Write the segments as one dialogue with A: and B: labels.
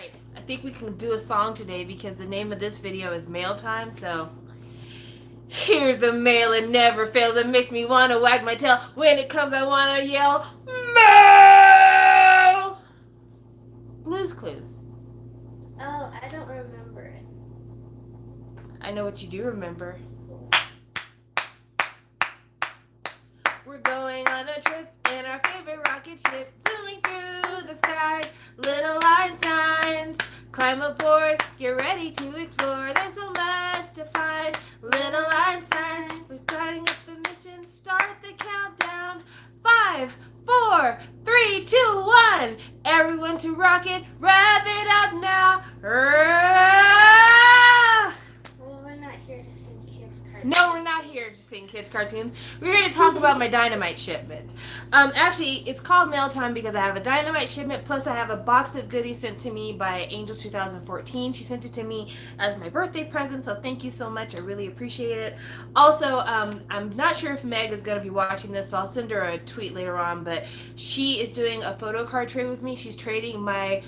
A: right, I think we can do a song today because the name of this video is Mail Time, so here's the mail, it never fails, it makes me want to wag my tail. When it comes, I want to yell, Mail! Blue's Clues.
B: Oh, I don't remember it.
A: I know what you do remember. We're going on a trip in our favorite rocket ship, zooming through the skies, little line signs. Climb aboard, get ready to explore. There's so much to find, little line signs. We're starting up the mission, start the countdown. 5, 4, 3, 2, 1. Everyone to rocket, rev it up now.
B: Well, we're not here to sing kids' cartoons.
A: No, we're not here to sing kids' cartoons. We're here to talk about my Dynamite shipment. Actually, it's called Mail Time because I have a Dynamite shipment, plus I have a box of goodies sent to me by Angels 2014. She sent it to me as my birthday present, so thank you so much. I really appreciate it. Also, I'm not sure if Meg is going to be watching this, so I'll send her a tweet later on, but she is doing a photo card trade with me. She's trading my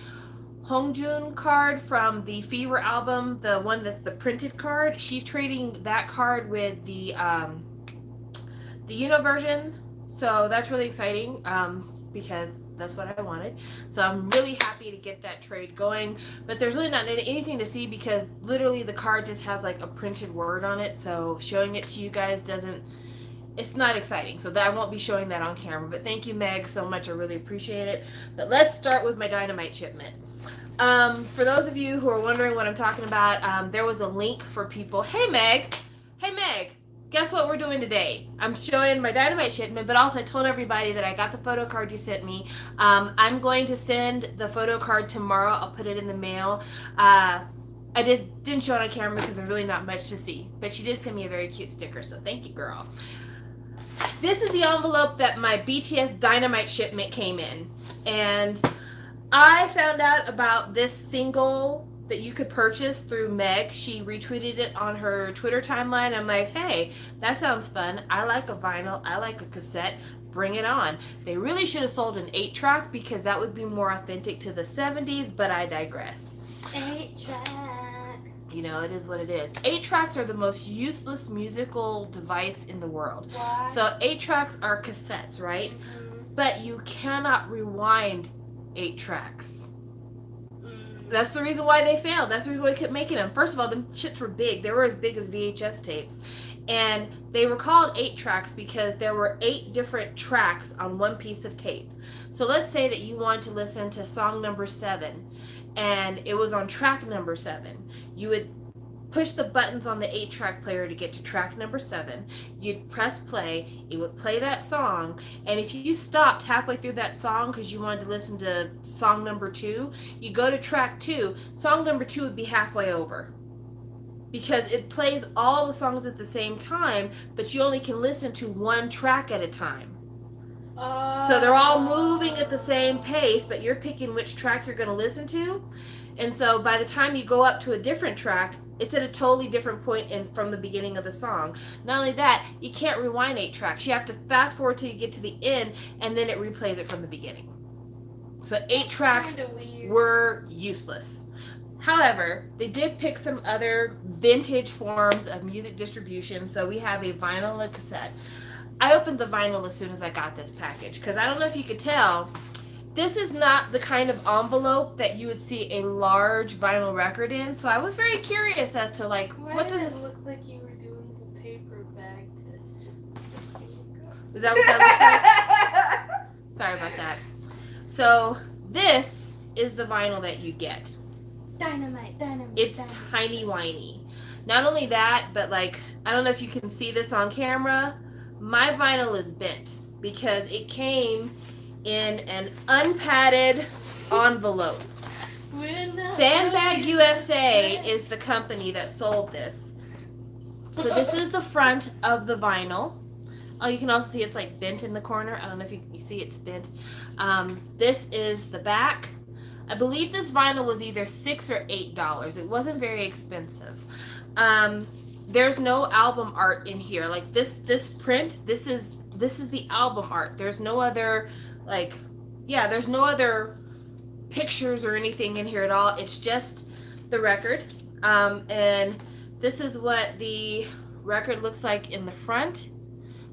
A: Hongjoong card from the Fever album, the one that's the printed card. She's trading that card with the Uno version, so that's really exciting because that's what I wanted. So I'm really happy to get that trade going, but there's really not anything to see because literally the card just has like a printed word on it, so showing it to you guys it's not exciting, so I won't be showing that on camera. But thank you, Meg, so much. I really appreciate it. But let's start with my Dynamite shipment. For those of you who are wondering what I'm talking about, there was a link for people. Hey, Meg. Guess what we're doing today? I'm showing my Dynamite shipment, but also I told everybody that I got the photo card you sent me. I'm going to send the photo card tomorrow. I'll put it in the mail. I didn't show it on camera because there's really not much to see, but she did send me a very cute sticker, so thank you, girl. This is the envelope that my BTS Dynamite shipment came in, and I found out about this single that you could purchase through Meg. She retweeted it on her Twitter timeline. I'm like, hey, that sounds fun. I like a vinyl. I like a cassette. Bring it on. They really should have sold an 8-track because that would be more authentic to the 70s, but I digress.
B: 8-track.
A: You know, it is what it is. 8-tracks are the most useless musical device in the world.
B: Why?
A: So 8-tracks are cassettes, right?
B: Mm-hmm.
A: But you cannot rewind 8-tracks. That's the reason why they failed. That's the reason why they kept making them. First of all, them shits were big. They were as big as VHS tapes. And they were called 8-tracks because there were 8 different tracks on one piece of tape. So let's say that you want to listen to song number 7 and it was on track number 7. You would push the buttons on the 8-track player to get to track number 7. You'd press play. It would play that song. And if you stopped halfway through that song because you wanted to listen to song number 2, you go to track 2. Song number 2 would be halfway over because it plays all the songs at the same time, but you only can listen to one track at a time. So they're all moving at the same pace, but you're picking which track you're going to listen to. And so by the time you go up to a different track, it's at a totally different point from the beginning of the song. Not only that, you can't rewind 8 tracks. You have to fast forward till you get to the end, and then it replays it from the beginning. So 8 tracks were useless. However, they did pick some other vintage forms of music distribution. So we have a vinyl and a cassette. I opened the vinyl as soon as I got this package because I don't know if you could tell, this is not the kind of envelope that you would see a large vinyl record in. So I was very curious as to like,
B: what does it look like you were doing the paper bag test?
A: Is that what that looks like? Sorry about that. So this is the vinyl that you get.
B: Dynamite.
A: It's tiny whiny. Not only that, but like, I don't know if you can see this on camera. My vinyl is bent because it came in an unpadded envelope. Sandbag USA is the company that sold this. So this is the front of the vinyl. Oh, you can also see it's like bent in the corner. I don't know if you see it's bent. This is the back. I believe this vinyl was either $6 or $8. It wasn't very expensive. There's no album art in here. Like this print, this is the album art. There's no other there's no other pictures or anything in here at all. It's just the record. And this is what the record looks like in the front.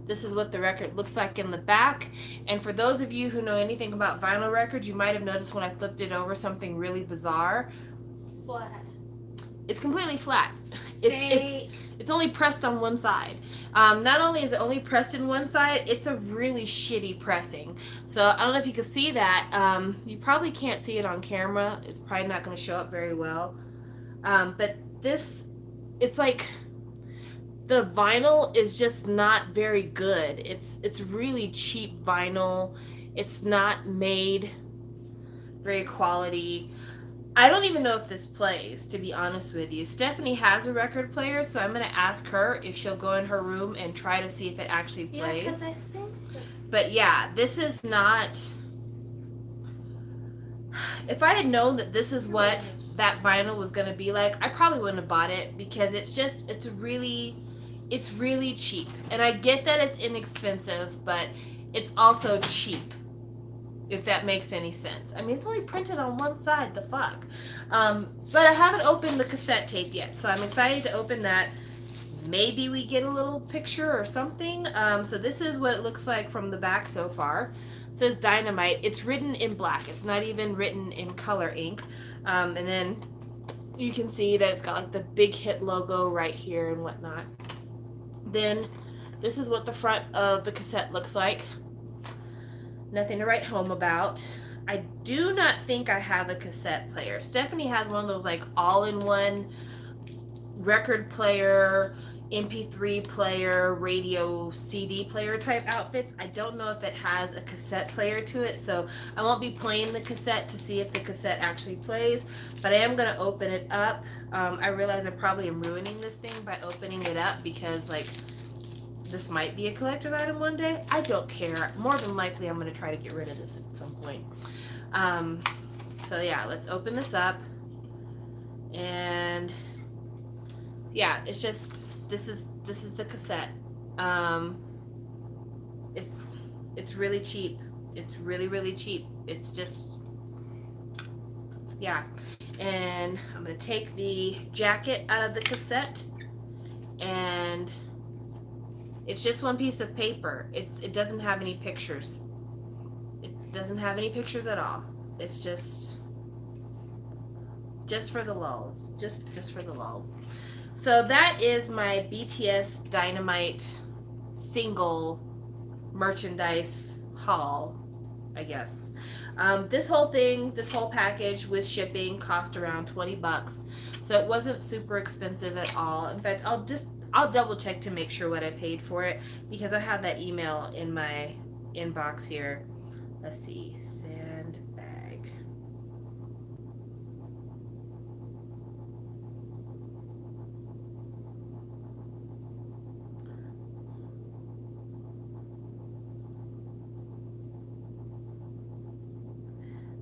A: This is what the record looks like in the back. And for those of you who know anything about vinyl records, you might have noticed when I flipped it over something really bizarre.
B: Flat.
A: It's completely flat. It's only pressed on one side. Not only is it only pressed in one side, it's a really shitty pressing. So I don't know if you can see that. You probably can't see it on camera. It's probably not going to show up very well. But this, it's like the vinyl is just not very good. It's really cheap vinyl. It's not made very quality. I don't even know if this plays, to be honest with you. Stephanie has a record player, so I'm going to ask her if she'll go in her room and try to see if it actually plays.
B: Yeah, because I think
A: But yeah, this is not... If I had known that this is what that vinyl was going to be like, I probably wouldn't have bought it, because it's really cheap. And I get that it's inexpensive, but it's also cheap, if that makes any sense. I mean, it's only printed on one side, the fuck. But I haven't opened the cassette tape yet, so I'm excited to open that. Maybe we get a little picture or something. So this is what it looks like from the back so far. It says Dynamite. It's written in black. It's not even written in color ink. And then you can see that it's got like the Big Hit logo right here and whatnot. Then this is what the front of the cassette looks like. Nothing to write home about. I do not think I have a cassette player. Stephanie has one of those like all-in-one record player, MP3 player, radio, CD player type outfits. I don't know if it has a cassette player to it, so I won't be playing the cassette to see if the cassette actually plays, but I am going to open it up. I realize I probably am ruining this thing by opening it up, because like this might be a collector's item one day. I don't care. More than likely I'm going to try to get rid of this at some point. So yeah, let's open this up. And yeah, it's just, this is the cassette. It's really cheap. It's really cheap. It's just, yeah. And I'm going to take the jacket out of the cassette, and it's just one piece of paper. It doesn't have any pictures. It doesn't have any pictures at all. It's just for the lulz. Just for the lulz. So that is my BTS Dynamite single merchandise haul, I guess. This whole package with shipping cost around $20. So it wasn't super expensive at all. In fact, I'll double check to make sure what I paid for it, because I have that email in my inbox here. Let's see, Sandbag.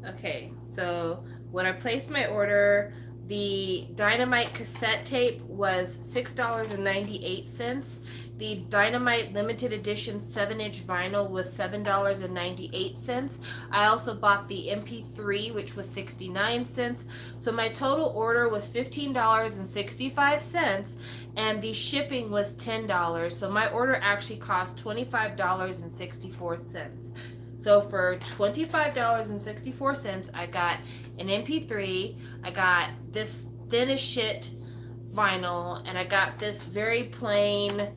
A: Okay, so when I placed my order, the Dynamite cassette tape was $6.98. The Dynamite limited edition 7-inch vinyl was $7.98. I also bought the MP3, which was 69 cents. So my total order was $15.65, and the shipping was $10. So my order actually cost $25.64. So for $25.64, I got an MP3, I got this thin as shit vinyl, and I got this very plain,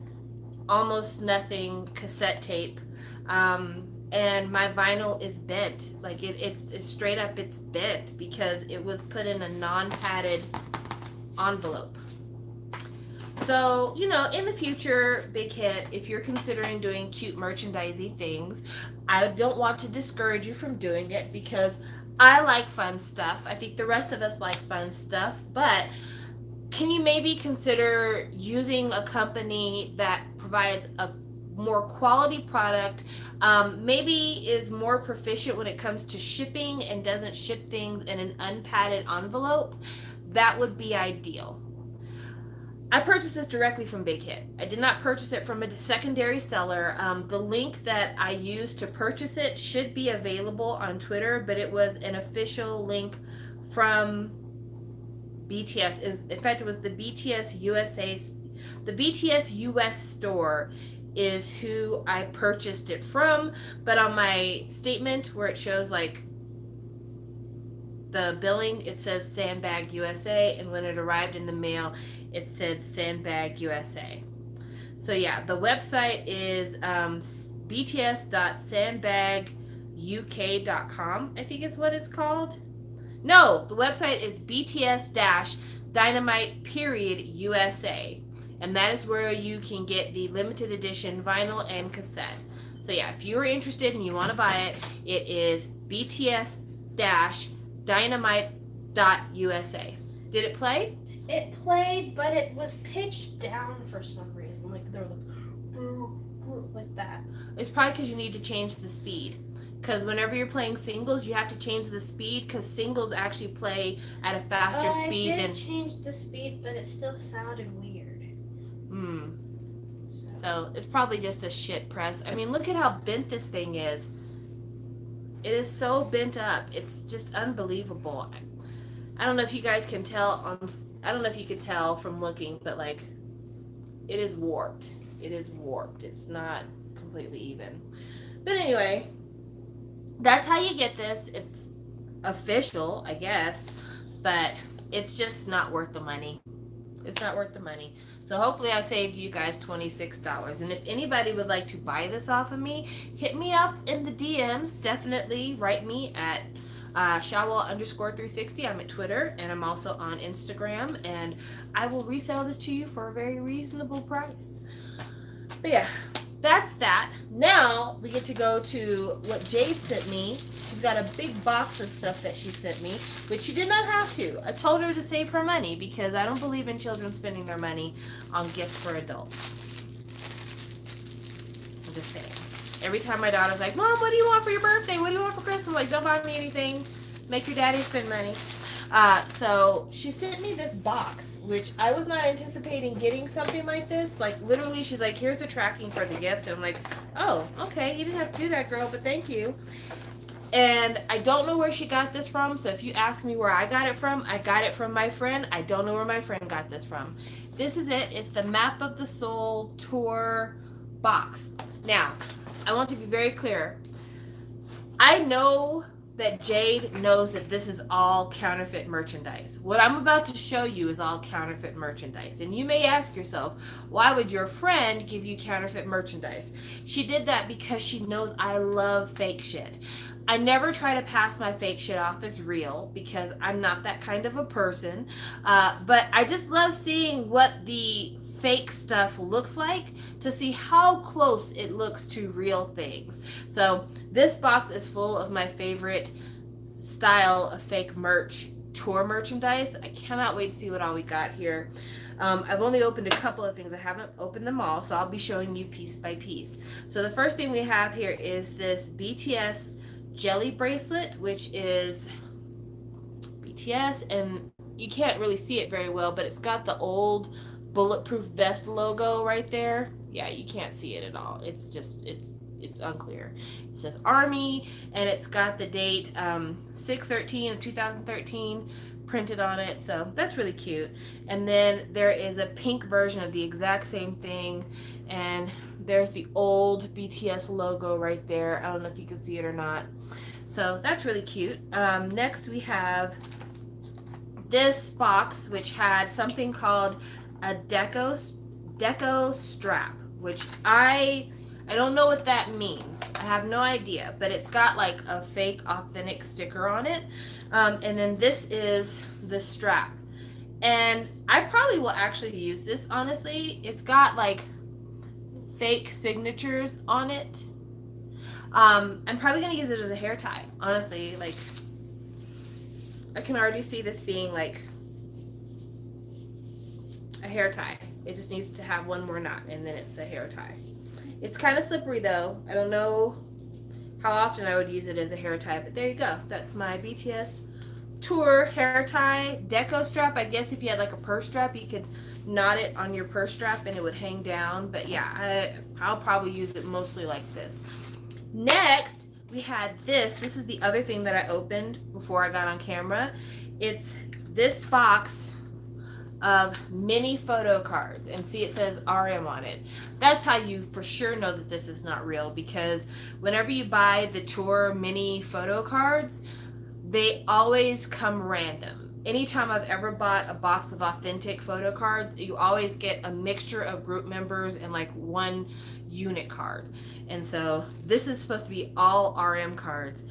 A: almost nothing cassette tape. And my vinyl is bent. Like it's straight up, it's bent because it was put in a non-padded envelope. So, you know, in the future, Big Hit, if you're considering doing cute merchandisey things, I don't want to discourage you from doing it, because I like fun stuff. I think the rest of us like fun stuff, but can you maybe consider using a company that provides a more quality product, maybe is more proficient when it comes to shipping and doesn't ship things in an unpadded envelope? That would be ideal. I purchased this directly from Big Hit. I did not purchase it from a secondary seller. The link that I used to purchase it should be available on Twitter, but it was an official link from BTS. In fact, it was the BTS USA. The BTS US store is who I purchased it from, but on my statement where it shows like the billing, it says Sandbag USA, and when it arrived in the mail, it said Sandbag USA. So yeah, the website is bts.sandbaguk.com, I think is what it's called. No, the website is bts-dynamite.USA, and that is where you can get the limited edition vinyl and cassette. So yeah, if you are interested and you want to buy it, it is bts-dynamite.usa. Did it play?
B: It played, but it was pitched down for some reason. Like they were like, boo, boo, like that.
A: It's probably because you need to change the speed. Because whenever you're playing singles, you have to change the speed because singles actually play at a faster speed
B: I
A: than.
B: did change the speed, but it still sounded weird.
A: So it's probably just a shit press. I mean, look at how bent this thing is. It is so bent up. It's just unbelievable. I don't know if you guys can tell I don't know if you can tell from looking, but like, it is warped. It is warped. It's not completely even. But anyway, that's how you get this. It's official, I guess, but it's just not worth the money. It's not worth the money. So hopefully I saved you guys $26. And if anybody would like to buy this off of me, hit me up in the DMs. Definitely write me at Shawwal_360. I'm at Twitter, and I'm also on Instagram, and I will resell this to you for a very reasonable price. But yeah, that's that. Now we get to go to what Jade sent me. She's got a big box of stuff that she sent me, which she did not have to. I told her to save her money because I don't believe in children spending their money on gifts for adults. I'm just saying. Every time my daughter's like, Mom, what do you want for your birthday? What do you want for Christmas? I'm like, don't buy me anything. Make your daddy spend money. So she sent me this box, which I was not anticipating getting something like this. Like, literally, she's like, here's the tracking for the gift. And I'm like, oh, okay. You didn't have to do that, girl, but thank you. And I don't know where she got this from. So if you ask me where I got it from my friend. I don't know where my friend got this from. This is it. It's the Map of the Soul Tour box. Now, I want to be very clear. I know that Jade knows that this is all counterfeit merchandise. What I'm about to show you is all counterfeit merchandise. And you may ask yourself, why would your friend give you counterfeit merchandise? She did that because she knows I love fake shit. I never try to pass my fake shit off as real because I'm not that kind of a person. But I just love seeing what the fake stuff looks like to see how close it looks to real things. So this box is full of my favorite style of fake merch, tour merchandise. I cannot wait to see what all we got here. I've only opened a couple of things. I haven't opened them all, so I'll be showing you piece by piece. So the first thing we have here is this BTS jelly bracelet, which is BTS, and you can't really see it very well, but it's got the old Bulletproof Vest logo right there. Yeah, you can't see it at all. It's just, it's unclear. It says Army, and it's got the date 6/13 of 2013 printed on it, so that's really cute. And then there is a pink version of the exact same thing, and there's the old BTS logo right there. I don't know if you can see it or not. So that's really cute. Next we have this box, which had something called a deco strap, which I don't know what that means. I have no idea, but it's got like a fake authentic sticker on it. And then this is the strap, and I probably will actually use this, honestly. It's got like fake signatures on it. I'm probably gonna use it as a hair tie, honestly. Like, I can already see this being like a hair tie. It just needs to have one more knot, and then it's a hair tie. It's kind of slippery though. I don't know how often I would use it as a hair tie, but there you go. That's my BTS tour hair tie deco strap. I guess if you had like a purse strap, you could knot it on your purse strap and it would hang down. But yeah, I'll probably use it mostly like this. Next, we had this. This is the other thing that I opened before I got on camera. It's this box of mini photo cards, and see it says RM on it. That's how you for sure know that this is not real, because whenever you buy the tour mini photo cards, they always come random. Anytime I've ever bought a box of authentic photo cards, you always get a mixture of group members and like one unit card. And so this is supposed to be all RM cards,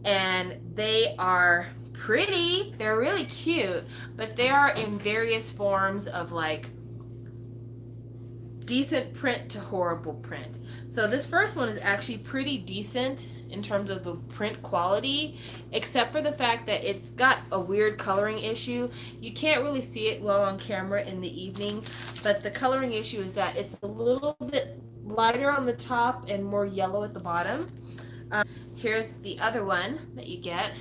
A: and they are pretty. They're really cute, but they are in various forms of like decent print to horrible print. So this first one is actually pretty decent in terms of the print quality, except for the fact that it's got a weird coloring issue. You can't really see it well on camera in the evening, but the coloring issue is that it's a little bit lighter on the top and more yellow at the bottom. Here's the other one that you get,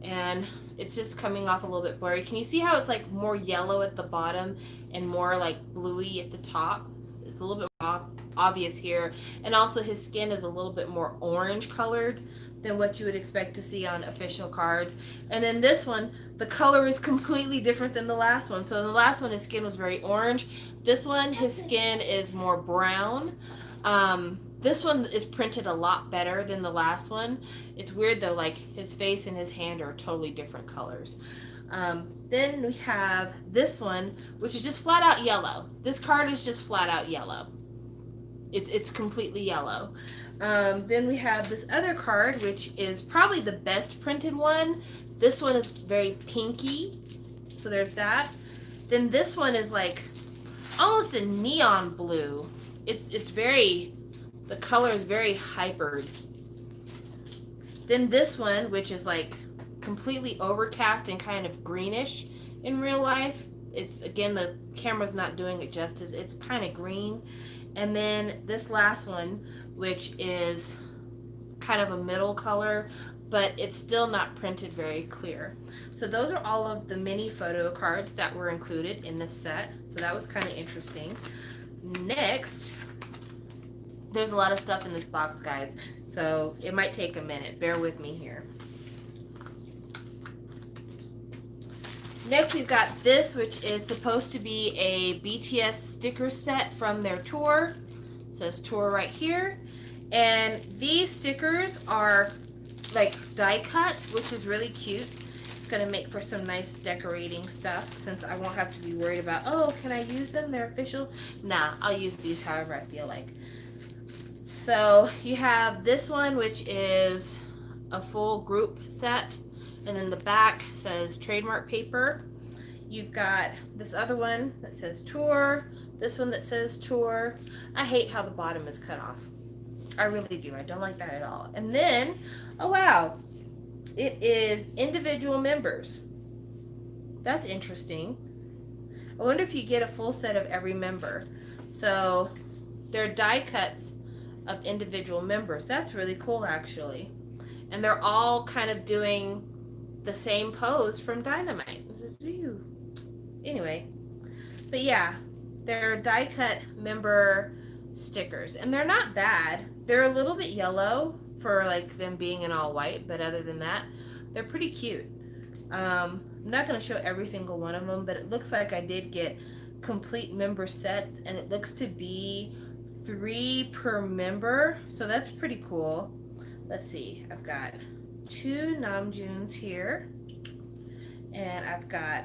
A: and it's just coming off a little bit blurry. Can you see how it's like more yellow at the bottom and more like bluey at the top? It's a little bit more obvious here. And also his skin is a little bit more orange colored than what you would expect to see on official cards. And then this one, the color is completely different than the last one. So the last one, his skin was very orange. This one, his skin is more brown. This one is printed a lot better than the last one. It's weird though, like his face and his hand are totally different colors. Then we have this one, which is just flat out yellow. This card is just flat out yellow. It's completely yellow. Then we have this other card, which is probably the best printed one. This one is very pinky, so there's that. Then this one is like almost a neon blue. It's very, the color is very hypered. Then this one, which is like completely overcast and kind of greenish in real life. It's, again, the camera's not doing it justice. It's kind of green. And then this last one, which is kind of a middle color, but it's still not printed very clear. So those are all of the mini photo cards that were included in this set. So that was kind of interesting. Next, there's a lot of stuff in this box, guys, so it might take a minute. Bear with me here. Next, we've got this, which is supposed to be a BTS sticker set from their tour. It says tour right here. And these stickers are like die cut, which is really cute. It's going to make for some nice decorating stuff, since I won't have to be worried about, oh, can I use them? They're official. Nah, I'll use these however I feel like. So you have this one, which is a full group set. And then the back says trademark paper. You've got this other one that says tour. This one that says tour. I hate how the bottom is cut off. I really do. I don't like that at all. And then, oh wow, it is individual members. That's interesting. I wonder if you get a full set of every member. So they're die cuts of individual members. That's really cool, actually. And they're all kind of doing the same pose from Dynamite. This is you. Anyway, but yeah, they're die cut member stickers, and they're not bad. They're a little bit yellow for like them being in all white, but other than that, they're pretty cute. I'm not going to show every single one of them, but it looks like I did get complete member sets, and it looks to be 3 per member, so that's pretty cool. Let's see, I've got 2 Namjoons here, and I've got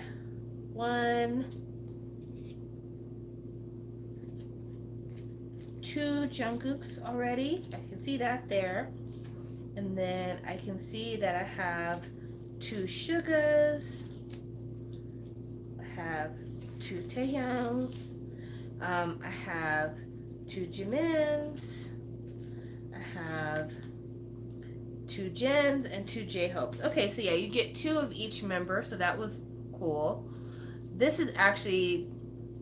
A: 2 Jungkooks already. I can see that there. And then I can see that I have 2 Sugas. I have 2 Taehyungs. I have 2 Jimins. I have 2 Jens and 2 J-Hopes. Okay, so yeah, you get 2 of each member, so that was cool. This is actually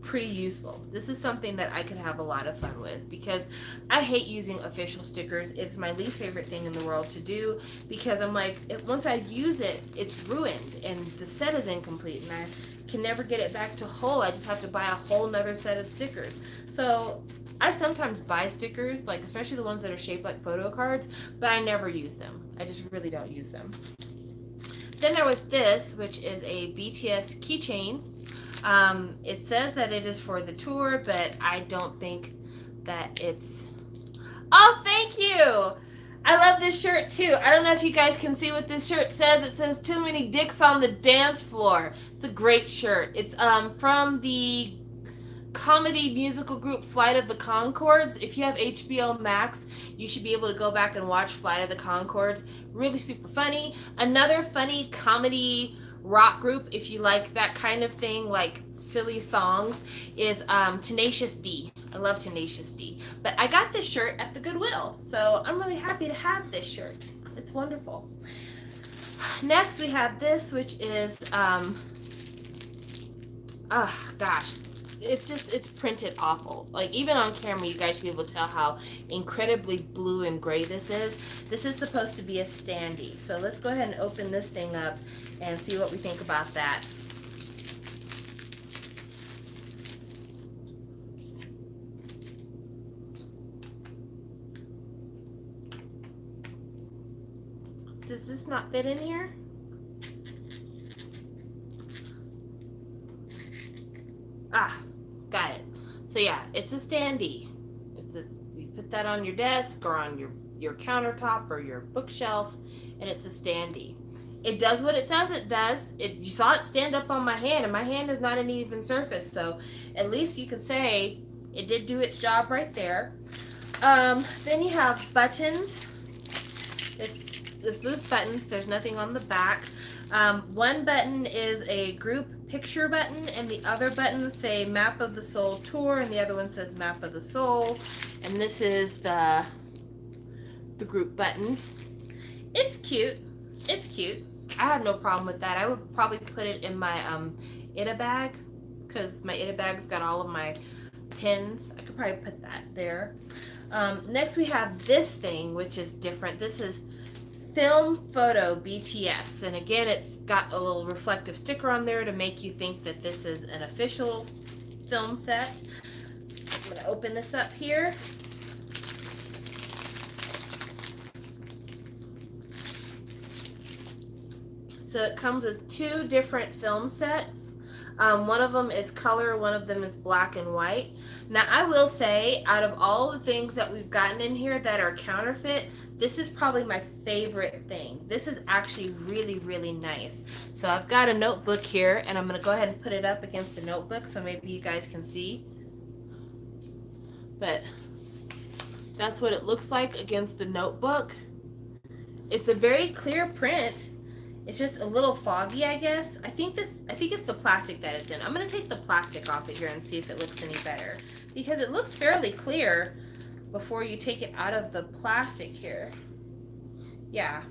A: pretty useful. This is something that I could have a lot of fun with because I hate using official stickers. It's my least favorite thing in the world to do because I'm like, once I use it, it's ruined and the set is incomplete and I can never get it back to whole. I just have to buy a whole nother set of stickers. So I sometimes buy stickers, like especially the ones that are shaped like photo cards, but I never use them. I just really don't use them. Then there was this, which is a BTS keychain. It says that it is for the tour, but I don't think that it's... Oh, thank you! I love this shirt too. I don't know if you guys can see what this shirt says. It says "Too many dicks on the dance floor." It's a great shirt. It's from the comedy musical group Flight of the Conchords. If you have HBO Max, you should be able to go back and watch Flight of the Conchords. Really super funny. Another funny comedy rock group, if you like that kind of thing, like silly songs, is Tenacious D. I love Tenacious D. But I got this shirt at the Goodwill, so I'm really happy to have this shirt. It's wonderful. Next we have this, which is gosh, it's printed awful. Like even on camera you guys should be able to tell how incredibly blue and gray this is. This is supposed to be a standee. So let's go ahead and open this thing up and see what we think about that. Does this not fit in here? Ah, got it. So yeah, it's a standee. You put that on your desk or on your countertop or your bookshelf, and it's a standee. It does what it says it does. You saw it stand up on my hand, and my hand is not an even surface, so at least you could say it did do its job right there. Then you have buttons. It's loose buttons. There's nothing on the back. One button is a group picture button, and the other buttons say Map of the Soul Tour, and the other one says Map of the Soul. And this is the group button. It's cute. It's cute. I have no problem with that. I would probably put it in my Ita bag because my Ita bag's got all of my pins. I could probably put that there. Next we have this thing, which is different. This is Film Photo BTS, and again it's got a little reflective sticker on there to make you think that this is an official film set. I'm going to open this up here. So it comes with two different film sets. One of them is color, one of them is black and white. Now I will say, out of all the things that we've gotten in here that are counterfeit, this is probably my favorite thing. This is actually really, really nice. So I've got a notebook here, and I'm going to go ahead and put it up against the notebook so maybe you guys can see. But that's what it looks like against the notebook. It's a very clear print. It's just a little foggy, I guess. I think it's the plastic that it's in. I'm going to take the plastic off of here and see if it looks any better, because it looks fairly clear before you take it out of the plastic here. Yeah.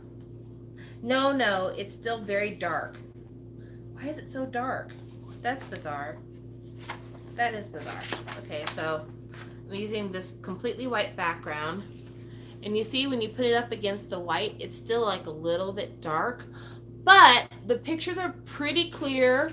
A: No, it's still very dark. Why is it so dark? That's bizarre. That is bizarre. Okay, so I'm using this completely white background. And you see when you put it up against the white, it's still like a little bit dark. But the pictures are pretty clear.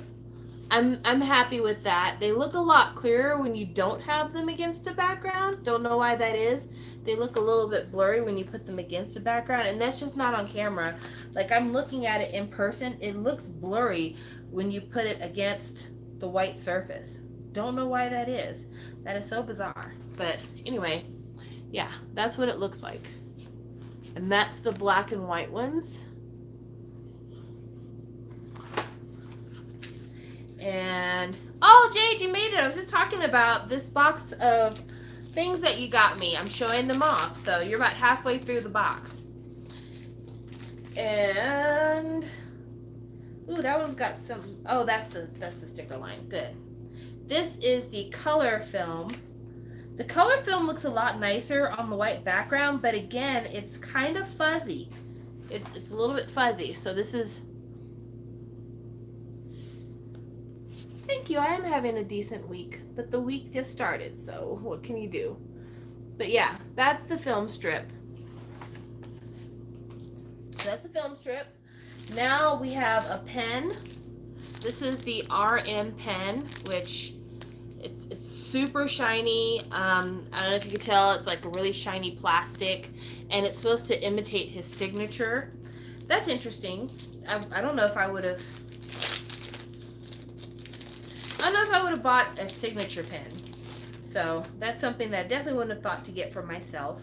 A: I'm happy with that. They look a lot clearer when you don't have them against a background. Don't know why that is. They look a little bit blurry when you put them against a background, and that's just not on camera. Like I'm looking at it in person, it looks blurry when you put it against the white surface. Don't know why that is. That is so bizarre. But anyway, yeah, that's what it looks like. And that's the black and white ones. And oh, Jade, you made it. I was just talking about this box of things that you got me. I'm showing them off. So you're about halfway through the box. And ooh, that one's got some. Oh, that's the sticker line. Good. This is the color film. The color film looks a lot nicer on the white background, but again, it's kind of fuzzy. It's a little bit fuzzy. So this is Thank you. I am having a decent week, but the week just started, so what can you do? But yeah, that's the film strip. That's the film strip. Now we have a pen. This is the RM pen, which it's super shiny. I don't know if you can tell, it's like a really shiny plastic, and it's supposed to imitate his signature. That's interesting. I don't know if I would have. I don't know if I would have bought a signature pen. So that's something that I definitely wouldn't have thought to get for myself.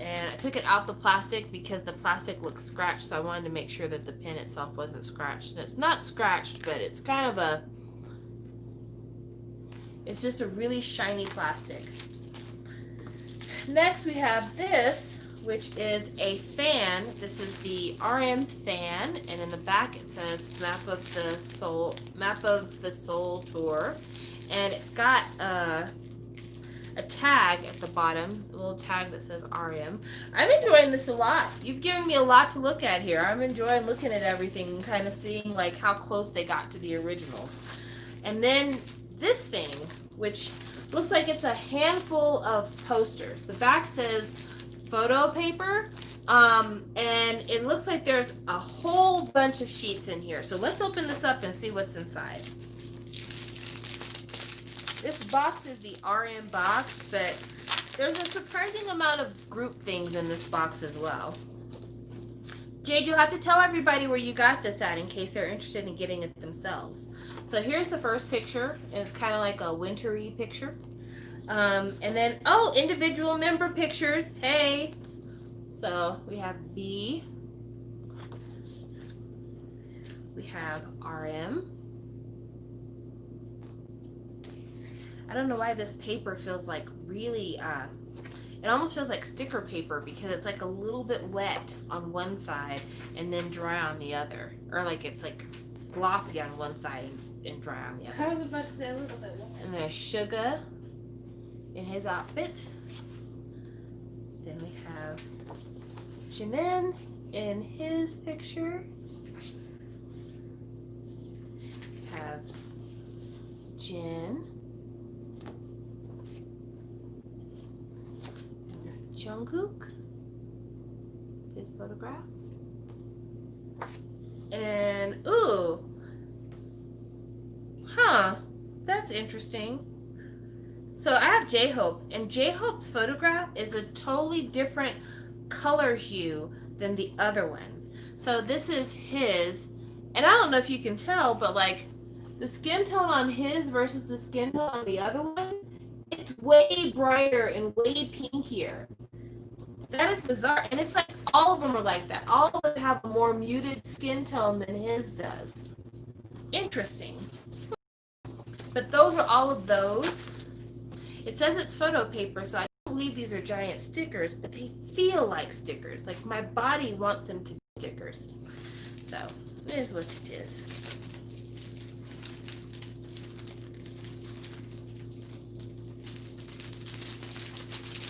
A: And I took it out the plastic because the plastic looked scratched, so I wanted to make sure that the pen itself wasn't scratched. And it's not scratched, but it's kind of a, it's just a really shiny plastic. Next we have this, which is a fan. This is the RM fan, and in the back it says Map of the Soul Tour. And it's got a tag at the bottom, a little tag that says RM. I'm enjoying this a lot. You've given me a lot to look at here. I'm enjoying looking at everything and kind of seeing like how close they got to the originals. And then this thing, which looks like it's a handful of posters. The back says photo paper, and it looks like there's a whole bunch of sheets in here. So let's open this up and see what's inside. This box is the RM box, but there's a surprising amount of group things in this box as well. Jade, you'll have to tell everybody where you got this at in case they're interested in getting it themselves. So here's the first picture, and it's kind of like a wintry picture. And then, oh, individual member pictures. Hey. So we have B. We have RM. I don't know why this paper feels like really, it almost feels like sticker paper because it's like a little bit wet on one side and then dry on the other. Or like it's like glossy on one side and dry on the other.
B: I was about to say a little bit wet.
A: And there's Sugar in his outfit. Then we have Jimin in his picture. We have Jin. Jungkook, his photograph. And, ooh. Huh. That's interesting. So I have J-Hope, and J-Hope's photograph is a totally different color hue than the other ones. So this is his, and I don't know if you can tell, but like the skin tone on his versus the skin tone on the other one, it's way brighter and way pinkier. That is bizarre. And it's like all of them are like that. All of them have a more muted skin tone than his does. Interesting. But those are all of those. It says it's photo paper, so I don't believe these are giant stickers, but they feel like stickers. Like my body wants them to be stickers. So it is what it is.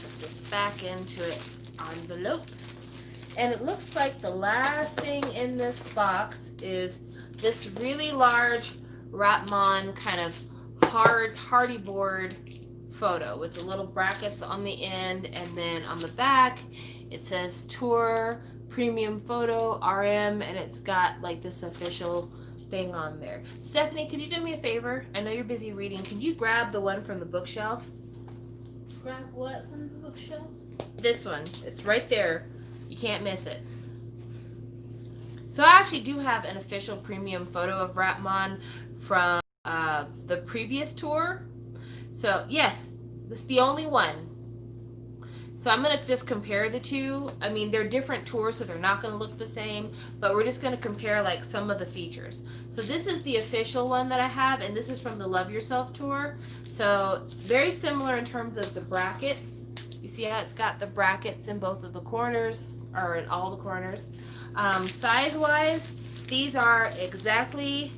A: Put this back into its envelope. And it looks like the last thing in this box is this really large Ratman kind of hardy board photo with the little brackets on the end, and then on the back it says Tour Premium Photo RM, and it's got like this official thing on there. Stephanie, could you do me a favor? I know you're busy reading. Can you grab the one from the bookshelf?
B: Grab what from the bookshelf?
A: This one. It's right there. You can't miss it. So I actually do have an official premium photo of Ratman from the previous tour. So yes, this is the only one. So I'm going to just compare the two. I mean, they're different tours, so they're not going to look the same, but we're just going to compare like some of the features. So this is the official one that I have, and this is from the Love Yourself tour. So very similar in terms of the brackets. You see how it's got the brackets in both of the corners, or in all the corners. Size-wise, these are exactly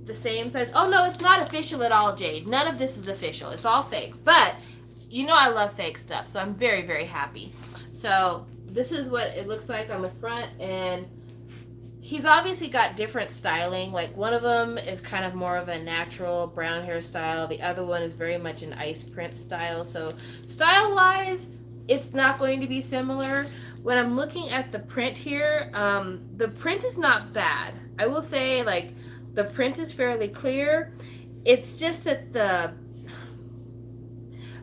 A: the same size. Oh no, it's not official at all, Jade. None of this is official. It's all fake. But you know I love fake stuff, so I'm very, very happy. So this is what it looks like on the front, and he's obviously got different styling. Like one of them is kind of more of a natural brown hairstyle. The other one is very much an ice print style. So style wise, it's not going to be similar. When I'm looking at the print here, the print is not bad. I will say like the print is fairly clear. It's just that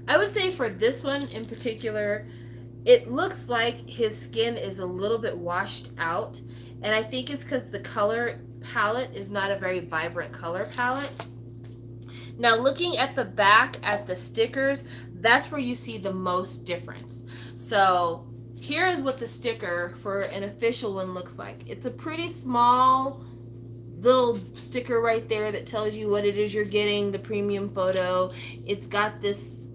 A: I would say for this one in particular, it looks like his skin is a little bit washed out. And I think it's because the color palette is not a very vibrant color palette. Now looking at the back at the stickers, that's where you see the most difference. So here is what the sticker for an official one looks like. It's a pretty small little sticker right there that tells you what it is you're getting, the premium photo. It's got this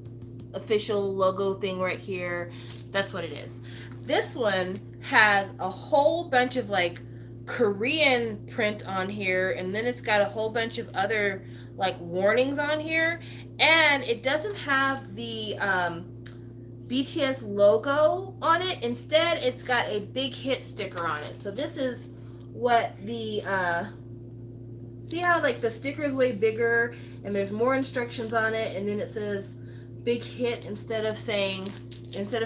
A: official logo thing right here. That's what it is. This one has a whole bunch of like Korean print on here, and then it's got a whole bunch of other like warnings on here, and it doesn't have the BTS logo on it. Instead, it's got a big hit sticker on it. So this is what the see how like the sticker is way bigger and there's more instructions on it, and then it says big hit instead of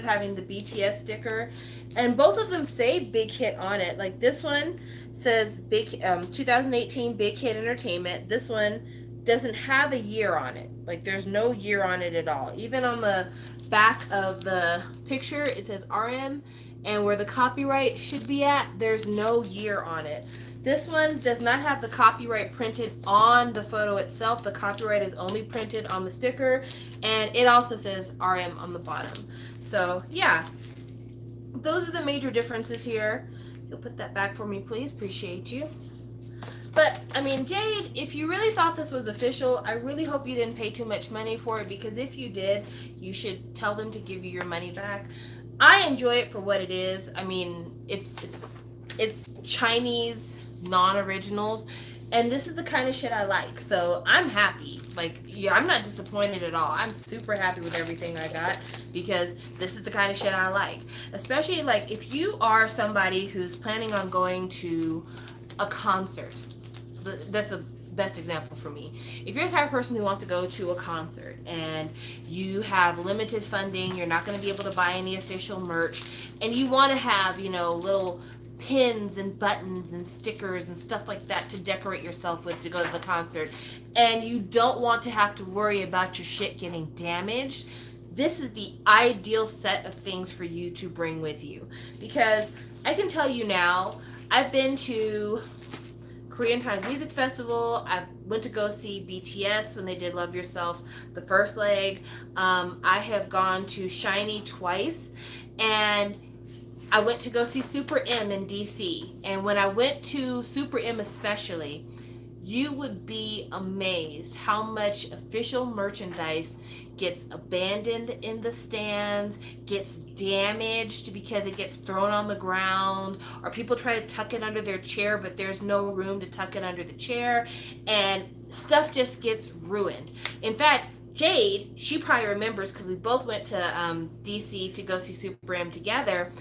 A: having the BTS sticker. And both of them say big hit on it. Like this one says big 2018 Big Hit Entertainment. This one doesn't have a year on it. Like there's no year on it at all. Even on the back of the picture it says RM, and where the copyright should be at, there's no year on it. This one does not have the copyright printed on the photo itself. The copyright is only printed on the sticker, and it also says RM on the bottom. So yeah, those are the major differences here. You'll put that back for me, please. Appreciate you. But I mean, Jade, if you really thought this was official, I really hope you didn't pay too much money for it, because if you did, you should tell them to give you your money back. I enjoy it for what it is. I mean, it's Chinese non-originals, and this is the kind of shit I like. So I'm happy. Like, yeah, I'm not disappointed at all. I'm super happy with everything I got, because this is the kind of shit I like. Especially like if you are somebody who's planning on going to a concert. That's the best example for me. If you're the type of person who wants to go to a concert and you have limited funding, you're not going to be able to buy any official merch, and you want to have, you know, little pins and buttons and stickers and stuff like that to decorate yourself with to go to the concert, and you don't want to have to worry about your shit getting damaged, this is the ideal set of things for you to bring with you. Because I can tell you now, I've been to Korean Times Music Festival. I went to go see BTS when they did Love Yourself, the first leg. I have gone to Shiny twice, and I went to go see Super M in DC. And when I went to Super M especially, you would be amazed how much official merchandise gets abandoned in the stands, gets damaged because it gets thrown on the ground, or people try to tuck it under their chair, but there's no room to tuck it under the chair, and stuff just gets ruined. In fact, Jade, she probably remembers, because we both went to DC to go see Super M together.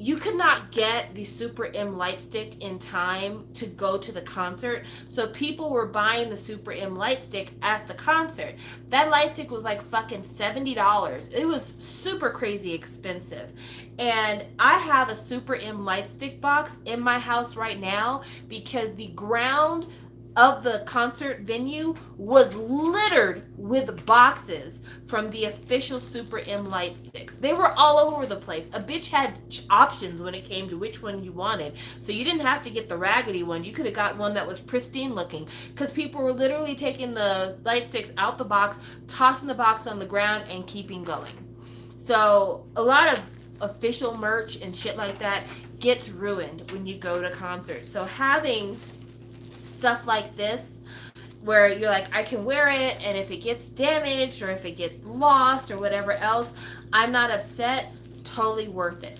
A: You could not get the Super M light stick in time to go to the concert. So people were buying the Super M light stick at the concert. That light stick was like fucking $70. It was super crazy expensive. And I have a Super M light stick box in my house right now, because the ground of the concert venue was littered with boxes from the official Super M light sticks. They were all over the place. A bitch had options when it came to which one you wanted. So you didn't have to get the raggedy one. You could have got one that was pristine looking, because people were literally taking the light sticks out the box, tossing the box on the ground, and keeping going. So a lot of official merch and shit like that gets ruined when you go to concerts. So having stuff like this where you're like, I can wear it, and if it gets damaged or if it gets lost or whatever else, I'm not upset, totally worth it.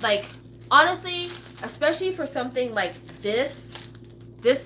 A: Like, honestly, especially for something like this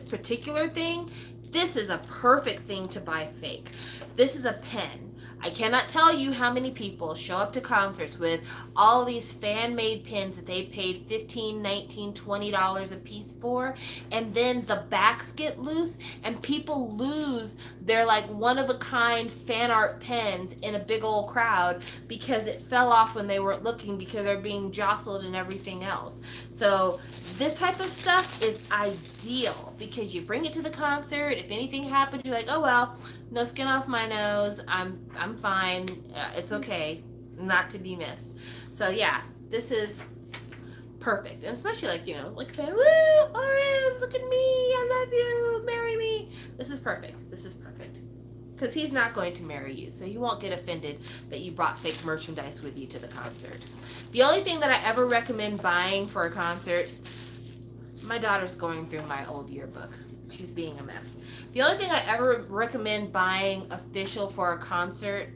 A: particular thing, this is a perfect thing to buy fake. This is a pen. I cannot tell you how many people show up to concerts with all these fan-made pins that they paid $15, $19, $20 a piece for, and then the backs get loose and people lose their like one-of-a-kind fan art pens in a big old crowd because it fell off when they weren't looking because they're being jostled and everything else. So this type of stuff is ideal because you bring it to the concert. If anything happens, you're like, oh well, no skin off my nose. I'm fine. It's okay. Not to be missed. So yeah, this is perfect, and especially like, you know, like, woo, RM, look at me, I love you, marry me. This is perfect. This is perfect. Because he's not going to marry you, so he won't get offended that you brought fake merchandise with you to the concert. The only thing that I ever recommend buying for a concert, my daughter's going through my old yearbook. She's being a mess. The only thing I ever recommend buying official for a concert,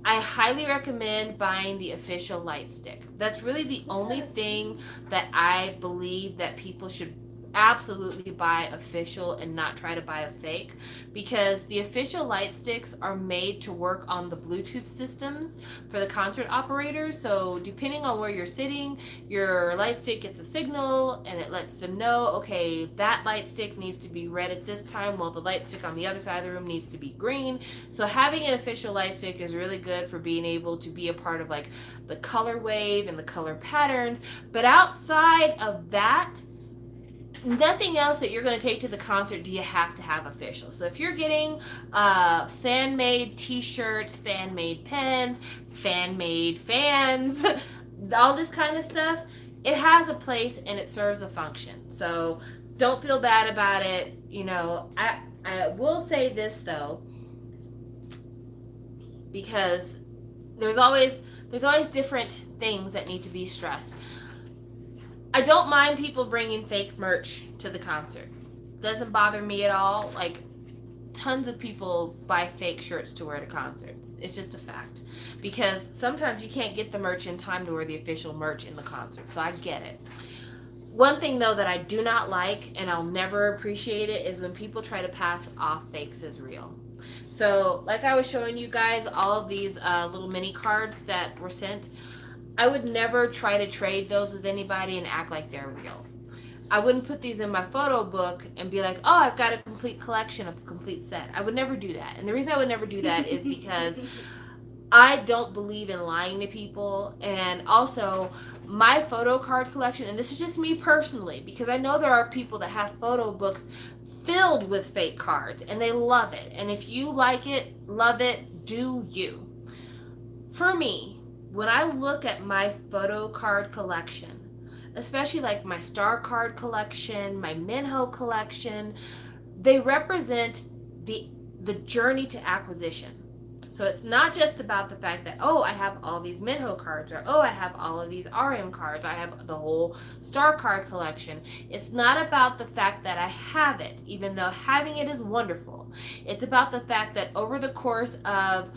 A: I highly recommend buying the official light stick. That's really the only thing that I believe that people should absolutely buy official and not try to buy a fake, because the official light sticks are made to work on the Bluetooth systems for the concert operators. So depending on where you're sitting, your light stick gets a signal and it lets them know, okay, that light stick needs to be red at this time while the light stick on the other side of the room needs to be green. So having an official light stick is really good for being able to be a part of like the color wave and the color patterns. But outside of that, nothing else that you're going to take to the concert do you have to have official. So if you're getting fan-made t-shirts, fan-made pens, fan-made fans, all this kind of stuff, it has a place and it serves a function. So don't feel bad about it. You know, I will say this though, because there's always different things that need to be stressed. I don't mind people bringing fake merch to the concert. Doesn't bother me at all. Like, tons of people buy fake shirts to wear to concerts. It's just a fact. Because sometimes you can't get the merch in time to wear the official merch in the concert. So I get it. One thing, though, that I do not like, and I'll never appreciate it, is when people try to pass off fakes as real. So, like I was showing you guys, all of these little mini cards that were sent, I would never try to trade those with anybody and act like they're real. I wouldn't put these in my photo book and be like, oh, I've got a complete collection, a complete set. I would never do that. And the reason I would never do that is because I don't believe in lying to people. And also, my photo card collection, and this is just me personally, because I know there are people that have photo books filled with fake cards and they love it. And if you like it, love it, do you. For me, when I look at my photo card collection, especially like my star card collection, my Minho collection, they represent the journey to acquisition. So it's not just about the fact that, oh, I have all these Minho cards, or oh, I have all of these RM cards, I have the whole star card collection. It's not about the fact that I have it, even though having it is wonderful. It's about the fact that over the course of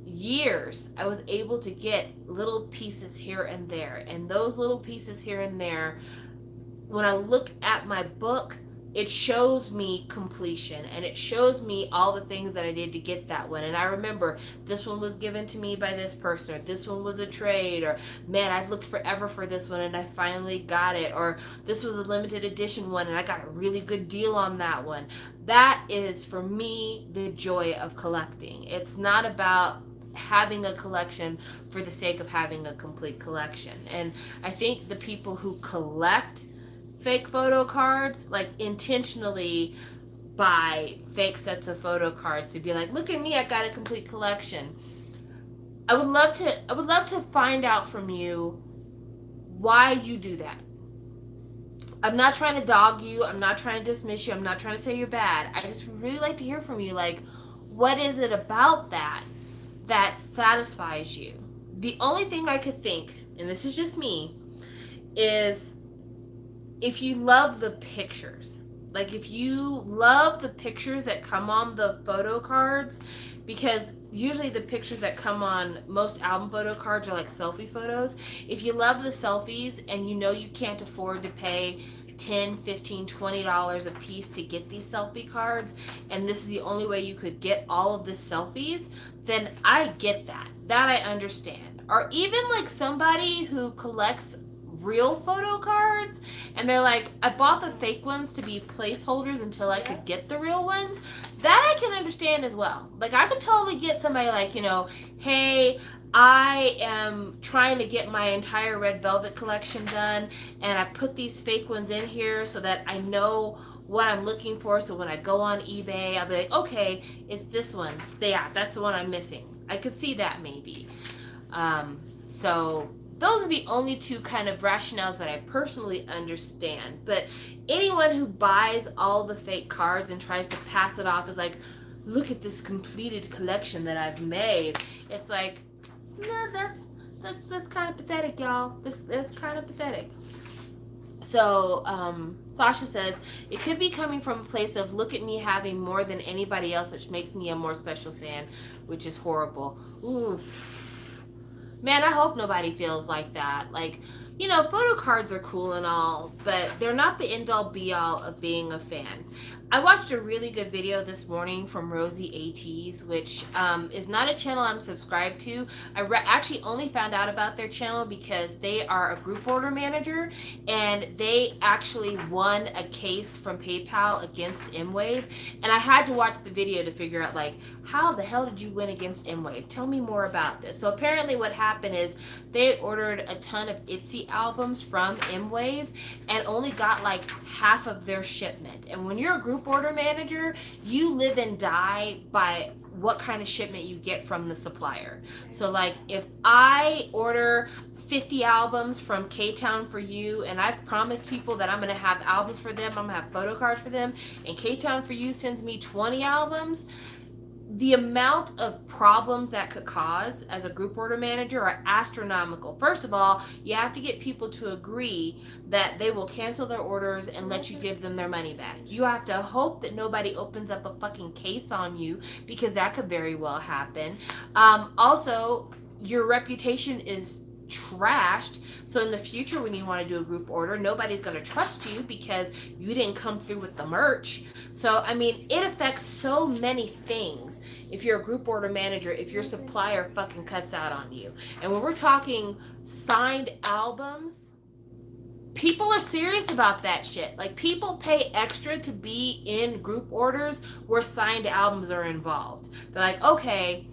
A: years, I was able to get little pieces here and there, and those little pieces here and there, when I look at my book, it shows me completion, and it shows me all the things that I did to get that one. And I remember this one was given to me by this person, or this one was a trade, or man, I looked forever for this one and I finally got it, or this was a limited edition one and I got a really good deal on that one. That is, for me, the joy of collecting. It's not about having a collection for the sake of having a complete collection. And I think the people who collect fake photo cards like intentionally buy fake sets of photo cards to be like, look at me, I got a complete collection. I would love to find out from you why you do that. I'm not trying to dog you, I'm not trying to dismiss you, I'm not trying to say you're bad. I just really like to hear from you, like, what is it about that satisfies you? The only thing I could think, and this is just me, is if you love the pictures. Like, if you love the pictures that come on the photo cards, because usually the pictures that come on most album photo cards are like selfie photos. If you love the selfies and you know you can't afford to pay $10, $10, $15, $20 a piece to get these selfie cards, and this is the only way you could get all of the selfies, then I get that. That I understand. Or even like somebody who collects real photo cards and they're like, I bought the fake ones to be placeholders until I could get the real ones. That I can understand as well. Like, I could totally get somebody like, you know, hey, I am trying to get my entire Red Velvet collection done, and I put these fake ones in here so that I know what I'm looking for. So when I go on eBay, I'll be like, okay, it's this one. Yeah, that's the one I'm missing. I could see that maybe. So those are the only two kind of rationales that I personally understand. But anyone who buys all the fake cards and tries to pass it off as like, look at this completed collection that I've made, it's like, no, that's kind of pathetic, y'all. That's kind of pathetic. So Sasha says, it could be coming from a place of, look at me having more than anybody else, which makes me a more special fan, which is horrible. Ooh. Man, I hope nobody feels like that. Like, you know, photo cards are cool and all, but they're not the end-all be-all of being a fan. I watched a really good video this morning from Rosie ATs, which is not a channel I'm subscribed to. I actually only found out about their channel because they are a group order manager, and they actually won a case from PayPal against MWave, and I had to watch the video to figure out, like, how the hell did you win against MWave? Tell me more about this. So apparently what happened is they had ordered a ton of ITZY albums from MWave and only got like half of their shipment. And when you're a group order manager, you live and die by what kind of shipment you get from the supplier. So like, if I order 50 albums from K-Town for You, and I've promised people that I'm going to have albums for them, I'm going to have photo cards for them, and K-Town for You sends me 20 albums, the amount of problems that could cause as a group order manager are astronomical. First of all, you have to get people to agree that they will cancel their orders and let you give them their money back. You have to hope that nobody opens up a fucking case on you, because that could very well happen. Also, your reputation is trashed, so in the future when you want to do a group order, nobody's going to trust you because you didn't come through with the merch. So I mean, it affects so many things if you're a group order manager, if your supplier fucking cuts out on you. And when we're talking signed albums, people are serious about that shit. Like, people pay extra to be in group orders where signed albums are involved. They're like, okay,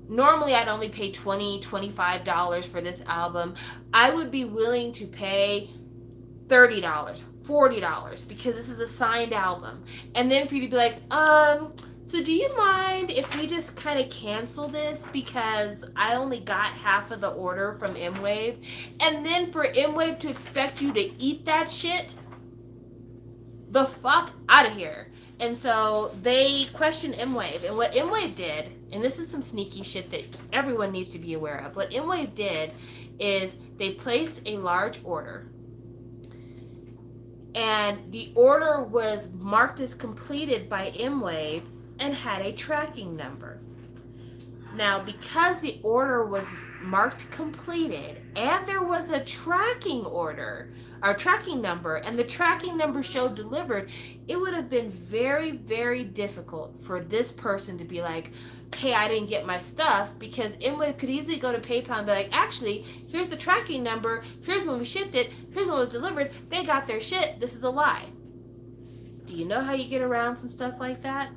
A: normally I'd only pay $20, $25 for this album. I would be willing to pay $30, $40 because this is a signed album. And then for you to be like, so do you mind if we just kind of cancel this because I only got half of the order from MWave? And then for MWave to expect you to eat that shit? The fuck out of here. And so they questioned MWave. And what MWave did, and this is some sneaky shit that everyone needs to be aware of. What MWave did is they placed a large order, and the order was marked as completed by MWave and had a tracking number. Now, because the order was marked completed and there was a tracking order, or tracking number, and the tracking number showed delivered, it would have been very, very difficult for this person to be like, hey, I didn't get my stuff, because MWave could easily go to PayPal and be like, actually, here's the tracking number, here's when we shipped it, here's when it was delivered, they got their shit, this is a lie. Do you know how you get around some stuff like that?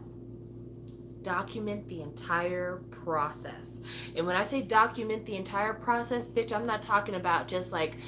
A: Document the entire process. And when I say document the entire process, bitch, I'm not talking about just like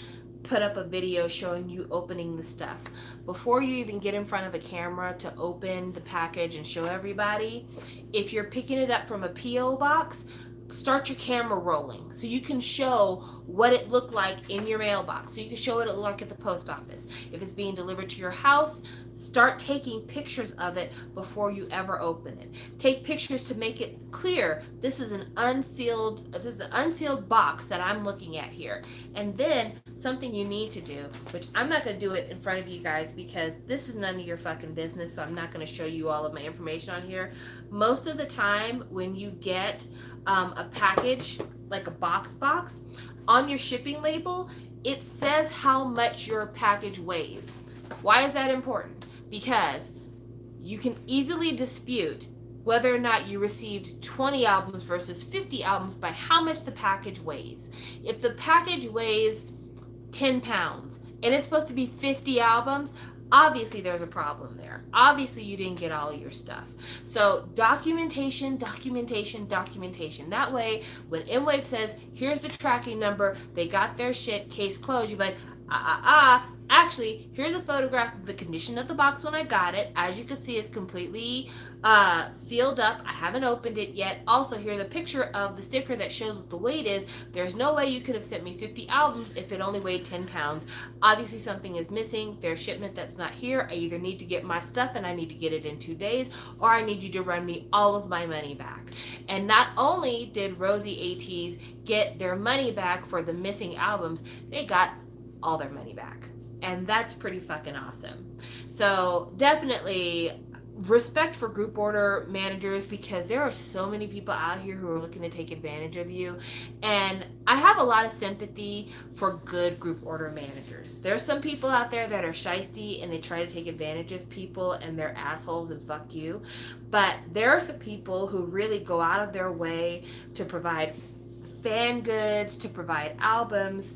A: put up a video showing you opening the stuff. Before you even get in front of a camera to open the package and show everybody, if you're picking it up from a P.O. box, start your camera rolling so you can show what it looked like in your mailbox, so you can show what it looked like at the post office. If it's being delivered to your house, start taking pictures of it before you ever open it. Take pictures to make it clear this is an unsealed box that I'm looking at here. And then something you need to do, which I'm not going to do it in front of you guys because this is none of your fucking business, so I'm not going to show you all of my information on here. Most of the time when you get a package, like a box, on your shipping label, it says how much your package weighs. Why is that important? Because you can easily dispute whether or not you received 20 albums versus 50 albums by how much the package weighs. If the package weighs 10 pounds and it's supposed to be 50 albums, obviously there's a problem there. Obviously you didn't get all of your stuff. So documentation. That way, when M-Wave says, here's the tracking number, they got their shit, case closed, you're like, actually, here's a photograph of the condition of the box when I got it. As you can see, it's completely sealed up. I haven't opened it yet. Also, here's a picture of the sticker that shows what the weight is. There's no way you could have sent me 50 albums if it only weighed 10 pounds. Obviously, something is missing. There's shipment that's not here. I either need to get my stuff and I need to get it in 2 days, or I need you to run me all of my money back. And not only did Rosie ATs get their money back for the missing albums, they got all their money back. And that's pretty fucking awesome. So definitely respect for group order managers, because there are so many people out here who are looking to take advantage of you. And I have a lot of sympathy for good group order managers. There's some people out there that are shisty and they try to take advantage of people and they're assholes and fuck you. But there are some people who really go out of their way to provide fan goods, to provide albums,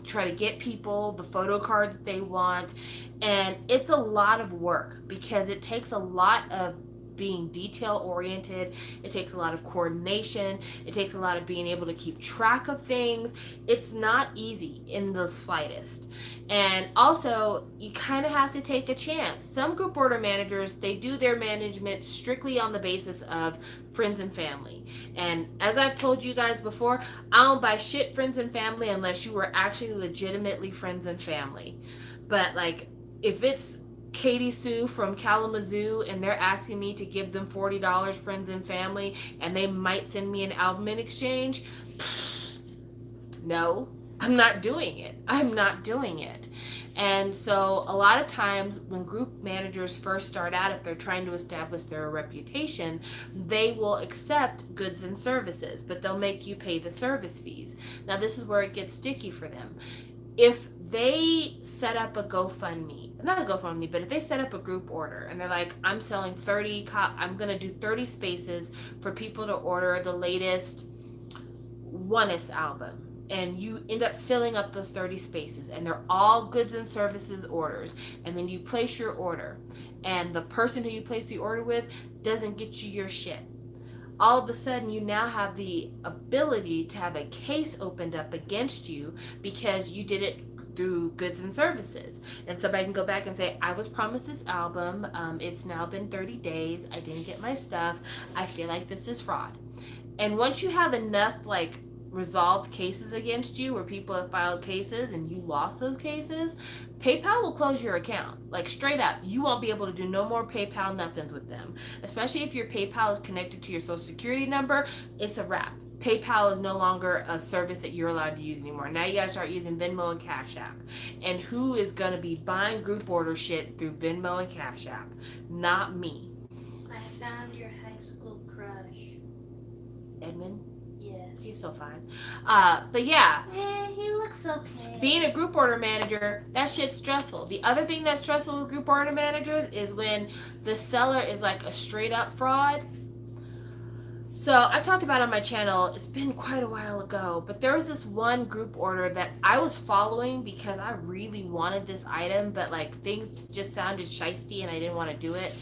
A: try to get people the photo card that they want. And it's a lot of work because it takes a lot of being detail oriented. It takes a lot of coordination. It takes a lot of being able to keep track of things. It's not easy in the slightest. And also, you kind of have to take a chance. Some group order managers, they do their management strictly on the basis of friends and family. And as I've told you guys before, I don't buy shit friends and family unless you were actually legitimately friends and family. But like, if it's Katie Sue from Kalamazoo and they're asking me to give them $40 friends and family and they might send me an album in exchange, no, I'm not doing it. And so a lot of times when group managers first start out, if they're trying to establish their reputation, they will accept goods and services, but they'll make you pay the service fees. Now this is where it gets sticky for them. If they set up a GoFundMe, not a GoFundMe, but if they set up a group order and they're like, I'm selling I'm going to do 30 spaces for people to order the latest Oneness album. And you end up filling up those 30 spaces and they're all goods and services orders. And then you place your order and the person who you place the order with doesn't get you your shit. All of a sudden you now have the ability to have a case opened up against you because you did it through goods and services. And somebody can go back and say, I was promised this album. It's now been 30 days. I didn't get my stuff. I feel like this is fraud. And once you have enough like resolved cases against you where people have filed cases and you lost those cases, PayPal will close your account. Like straight up, you won't be able to do no more PayPal nothings with them. Especially if your PayPal is connected to your social security number, it's a wrap. PayPal is no longer a service that you're allowed to use anymore. Now you gotta start using Venmo and Cash App. And who is gonna be buying group order shit through Venmo and Cash App? Not me.
B: I found your high school crush.
A: Edmund?
B: Yes.
A: He's so fine. But yeah.
B: He looks okay.
A: Being a group order manager, that shit's stressful. The other thing that's stressful with group order managers is when the seller is like a straight up fraud. So I've talked about on my channel, it's been quite a while ago, but there was this one group order that I was following because I really wanted this item, but like things just sounded shisty and I didn't want to do it.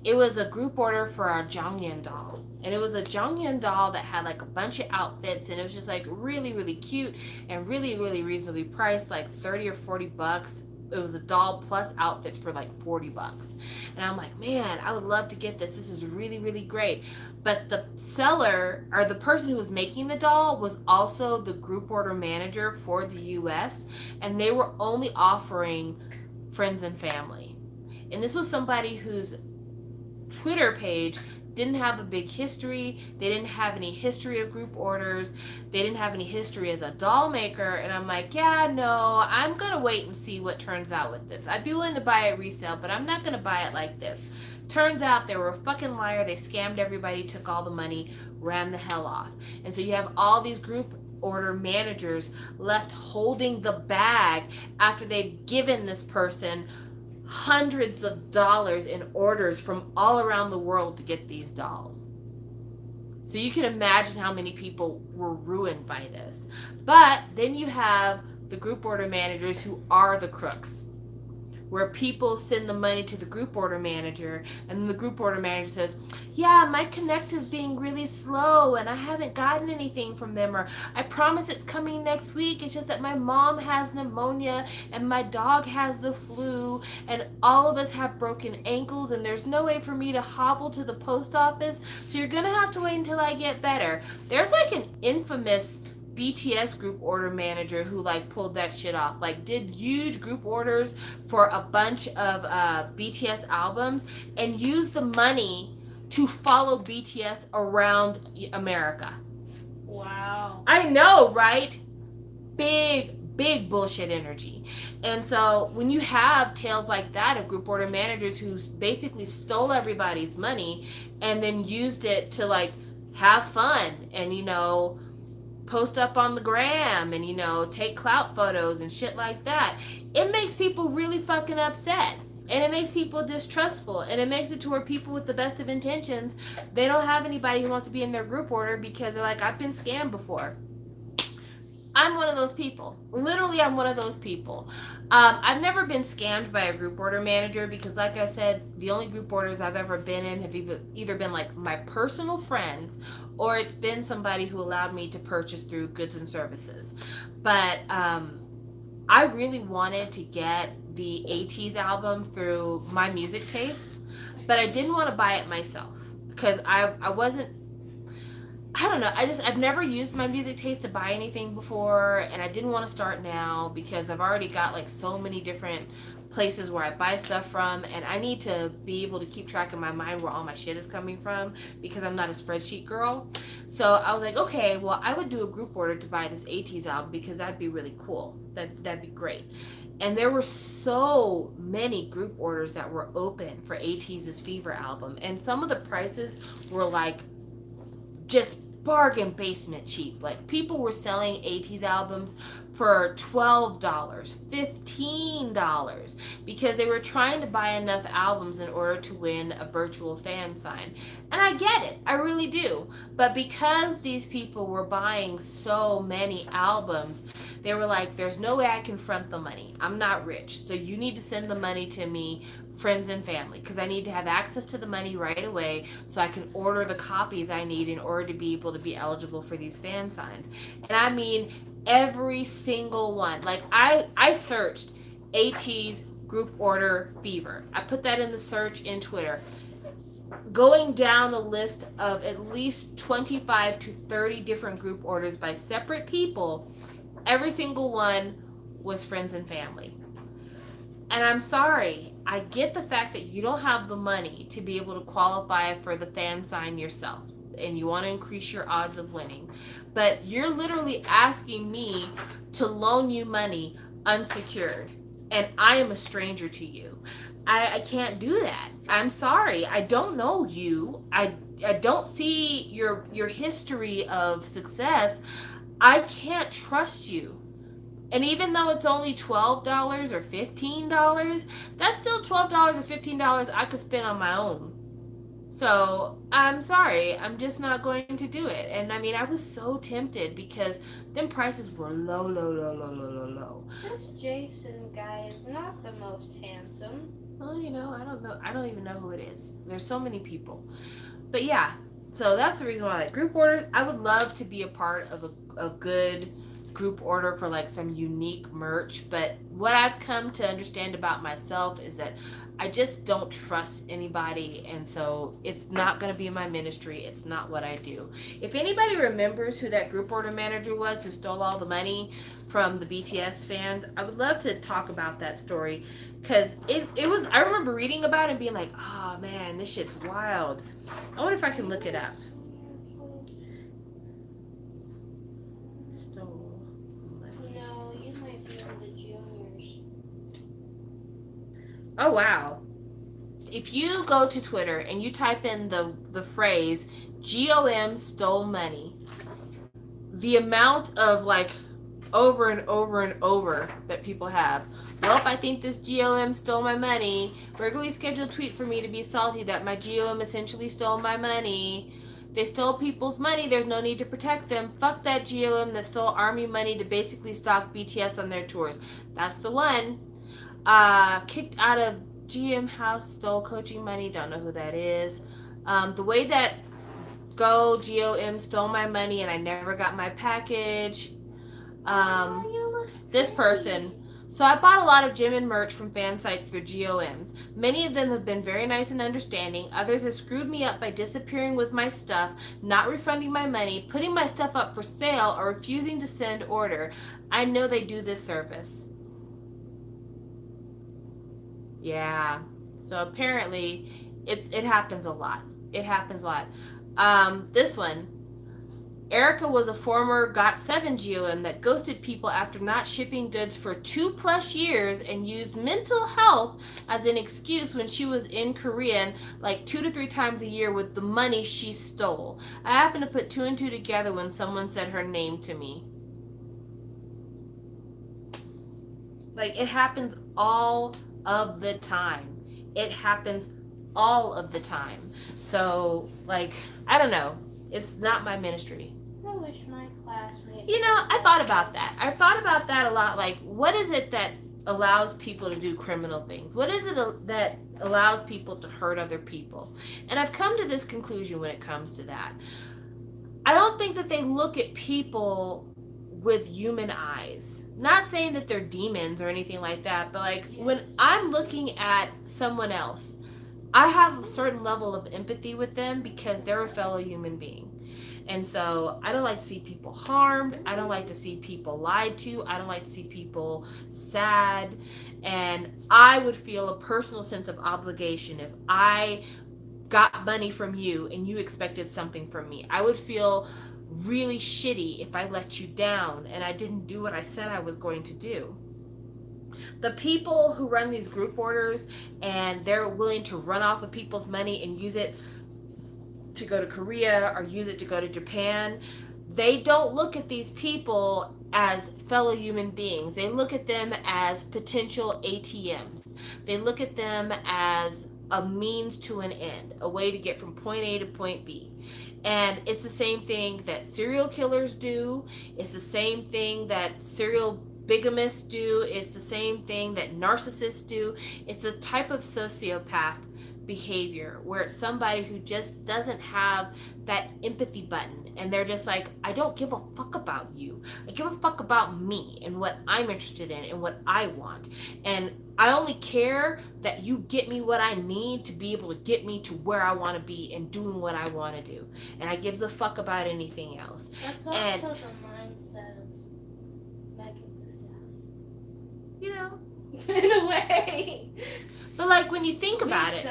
A: It was a group order for our Jonghyun doll. And it was a Jonghyun doll that had like a bunch of outfits and it was just like really, really cute and really, really reasonably priced, like 30 or 40 bucks. It was a doll plus outfits for like 40 bucks. And I'm like, man, I would love to get this. This is really, really great. But the seller or the person who was making the doll was also the group order manager for the US. And they were only offering friends and family. And this was somebody whose Twitter page didn't have a big history. They didn't have any history of group orders. They didn't have any history as a doll maker. And I'm like, yeah, no, I'm going to wait and see what turns out with this. I'd be willing to buy it resale, but I'm not going to buy it like this. Turns out they were a fucking liar. They scammed everybody, took all the money, ran the hell off. And so you have all these group order managers left holding the bag after they've given this person hundreds of dollars in orders from all around the world to get these dolls. So you can imagine how many people were ruined by this. But then you have the group order managers who are the crooks, where people send the money to the group order manager, and then the group order manager says, yeah, my Connect is being really slow and I haven't gotten anything from them, or I promise it's coming next week, it's just that my mom has pneumonia and my dog has the flu and all of us have broken ankles and there's no way for me to hobble to the post office, so you're gonna have to wait until I get better. There's like an infamous BTS group order manager who like pulled that shit off, like did huge group orders for a bunch of BTS albums and used the money to follow BTS around America.
B: Wow.
A: I know, right? Big bullshit energy. And so when you have tales like that of group order managers who basically stole everybody's money and then used it to like have fun and, you know, post up on the gram and, you know, take clout photos and shit like that, it makes people really fucking upset. And it makes people distrustful. And it makes it to where people with the best of intentions, they don't have anybody who wants to be in their group order because they're like, I've been scammed before. I'm one of those people. Literally, I'm one of those people. I've never been scammed by a group order manager because, like I said, the only group orders I've ever been in have either been like my personal friends or it's been somebody who allowed me to purchase through goods and services. But I really wanted to get the ATEEZ album through My Music Taste, but I didn't want to buy it myself because I wasn't, I don't know. I've never used My Music Taste to buy anything before, and I didn't want to start now because I've already got like so many different places where I buy stuff from, and I need to be able to keep track in my mind where all my shit is coming from because I'm not a spreadsheet girl. So I was like, okay, well, I would do a group order to buy this ATEEZ album because that'd be really cool. That'd be great. And there were so many group orders that were open for ATEEZ's Fever album, and some of the prices were like just bargain basement cheap. Like people were selling ATEEZ albums for $12, $15 because they were trying to buy enough albums in order to win a virtual fan sign. And I get it, I really do. But because these people were buying so many albums, they were like, there's no way I can front the money. I'm not rich, so you need to send the money to me, friends and family, because I need to have access to the money right away so I can order the copies I need in order to be able to be eligible for these fan signs. And I mean every single one. Like I searched ATEEZ group order Fever. I put that in the search in Twitter. Going down a list of at least 25 to 30 different group orders by separate people, every single one was friends and family. And I'm sorry, I get the fact that you don't have the money to be able to qualify for the fan sign yourself and you want to increase your odds of winning, but you're literally asking me to loan you money unsecured and I am a stranger to you. I can't do that. I'm sorry. I don't know you. I don't see your history of success. I can't trust you. And even though it's only $12 or $15, that's still $12 or $15 I could spend on my own. So I'm sorry, I'm just not going to do it. And I mean, I was so tempted because them prices were low.
B: This Jason guy is not the most handsome.
A: Well, you know, I don't know. I don't even know who it is. There's so many people. But yeah, so that's the reason why I like group orders. I would love to be a part of a good group order for like some unique merch, but what I've come to understand about myself is that I just don't trust anybody, and so it's not going to be my ministry. It's not what I do. If anybody remembers who that group order manager was who stole all the money from the BTS fans, I would love to talk about that story because it was, I remember reading about it and being like, oh man, this shit's wild. I wonder if I can look it up. Oh wow. If you go to Twitter and you type in the phrase GOM stole money, the amount of like over and over and over that people have. Well, I think this GOM stole my money. Regularly scheduled tweet for me to be salty that my GOM essentially stole my money. They stole people's money. There's no need to protect them. Fuck that GOM that stole army money to basically stock BTS on their tours. That's the one. Kicked out of GM house, stole coaching money. Don't know who that is. The way that GOM stole my money and I never got my package. This person. So I bought a lot of Jimin merch from fan sites through GOMs. Many of them have been very nice and understanding. Others have screwed me up by disappearing with my stuff, not refunding my money, putting my stuff up for sale, or refusing to send order. I know they do this service. Yeah. So apparently it happens a lot. It happens a lot. This one. Erica was a former GOT7 GOM that ghosted people after not shipping goods for 2+ years and used mental health as an excuse when she was in Korea like 2 to 3 times a year with the money she stole. I happened to put 2 and 2 together when someone said her name to me. Like, it happens all of the time. It happens all of the time. So, like, I don't know. It's not my ministry.
B: I wish my classmates...
A: You know, I thought about that. I thought about that a lot. Like, what is it that allows people to do criminal things? What is it that allows people to hurt other people? And I've come to this conclusion when it comes to that. I don't think that they look at people with human eyes. Not saying that they're demons or anything like that, but like when I'm looking at someone else, I have a certain level of empathy with them because they're a fellow human being. And so I don't like to see people harmed. I don't like to see people lied to. I don't like to see people sad. And I would feel a personal sense of obligation if I got money from you and you expected something from me. I would feel really shitty if I let you down and I didn't do what I said I was going to do. The people who run these group orders and they're willing to run off of people's money and use it to go to Korea or use it to go to Japan, they don't look at these people as fellow human beings. They look at them as potential ATMs. They look at them as a means to an end, a way to get from point A to point B. And it's the same thing that serial killers do. It's the same thing that serial bigamists do. It's the same thing that narcissists do. It's a type of sociopath behavior where it's somebody who just doesn't have that empathy button and they're just like, I don't give a fuck about you. I give a fuck about me and what I'm interested in and what I want. And I only care that you get me what I need to be able to get me to where I want to be and doing what I want to do. And I gives a fuck about anything else.
B: That's also the mindset of Megan Thee Stallion.
A: You know?
B: In a way.
A: But like when you think about it,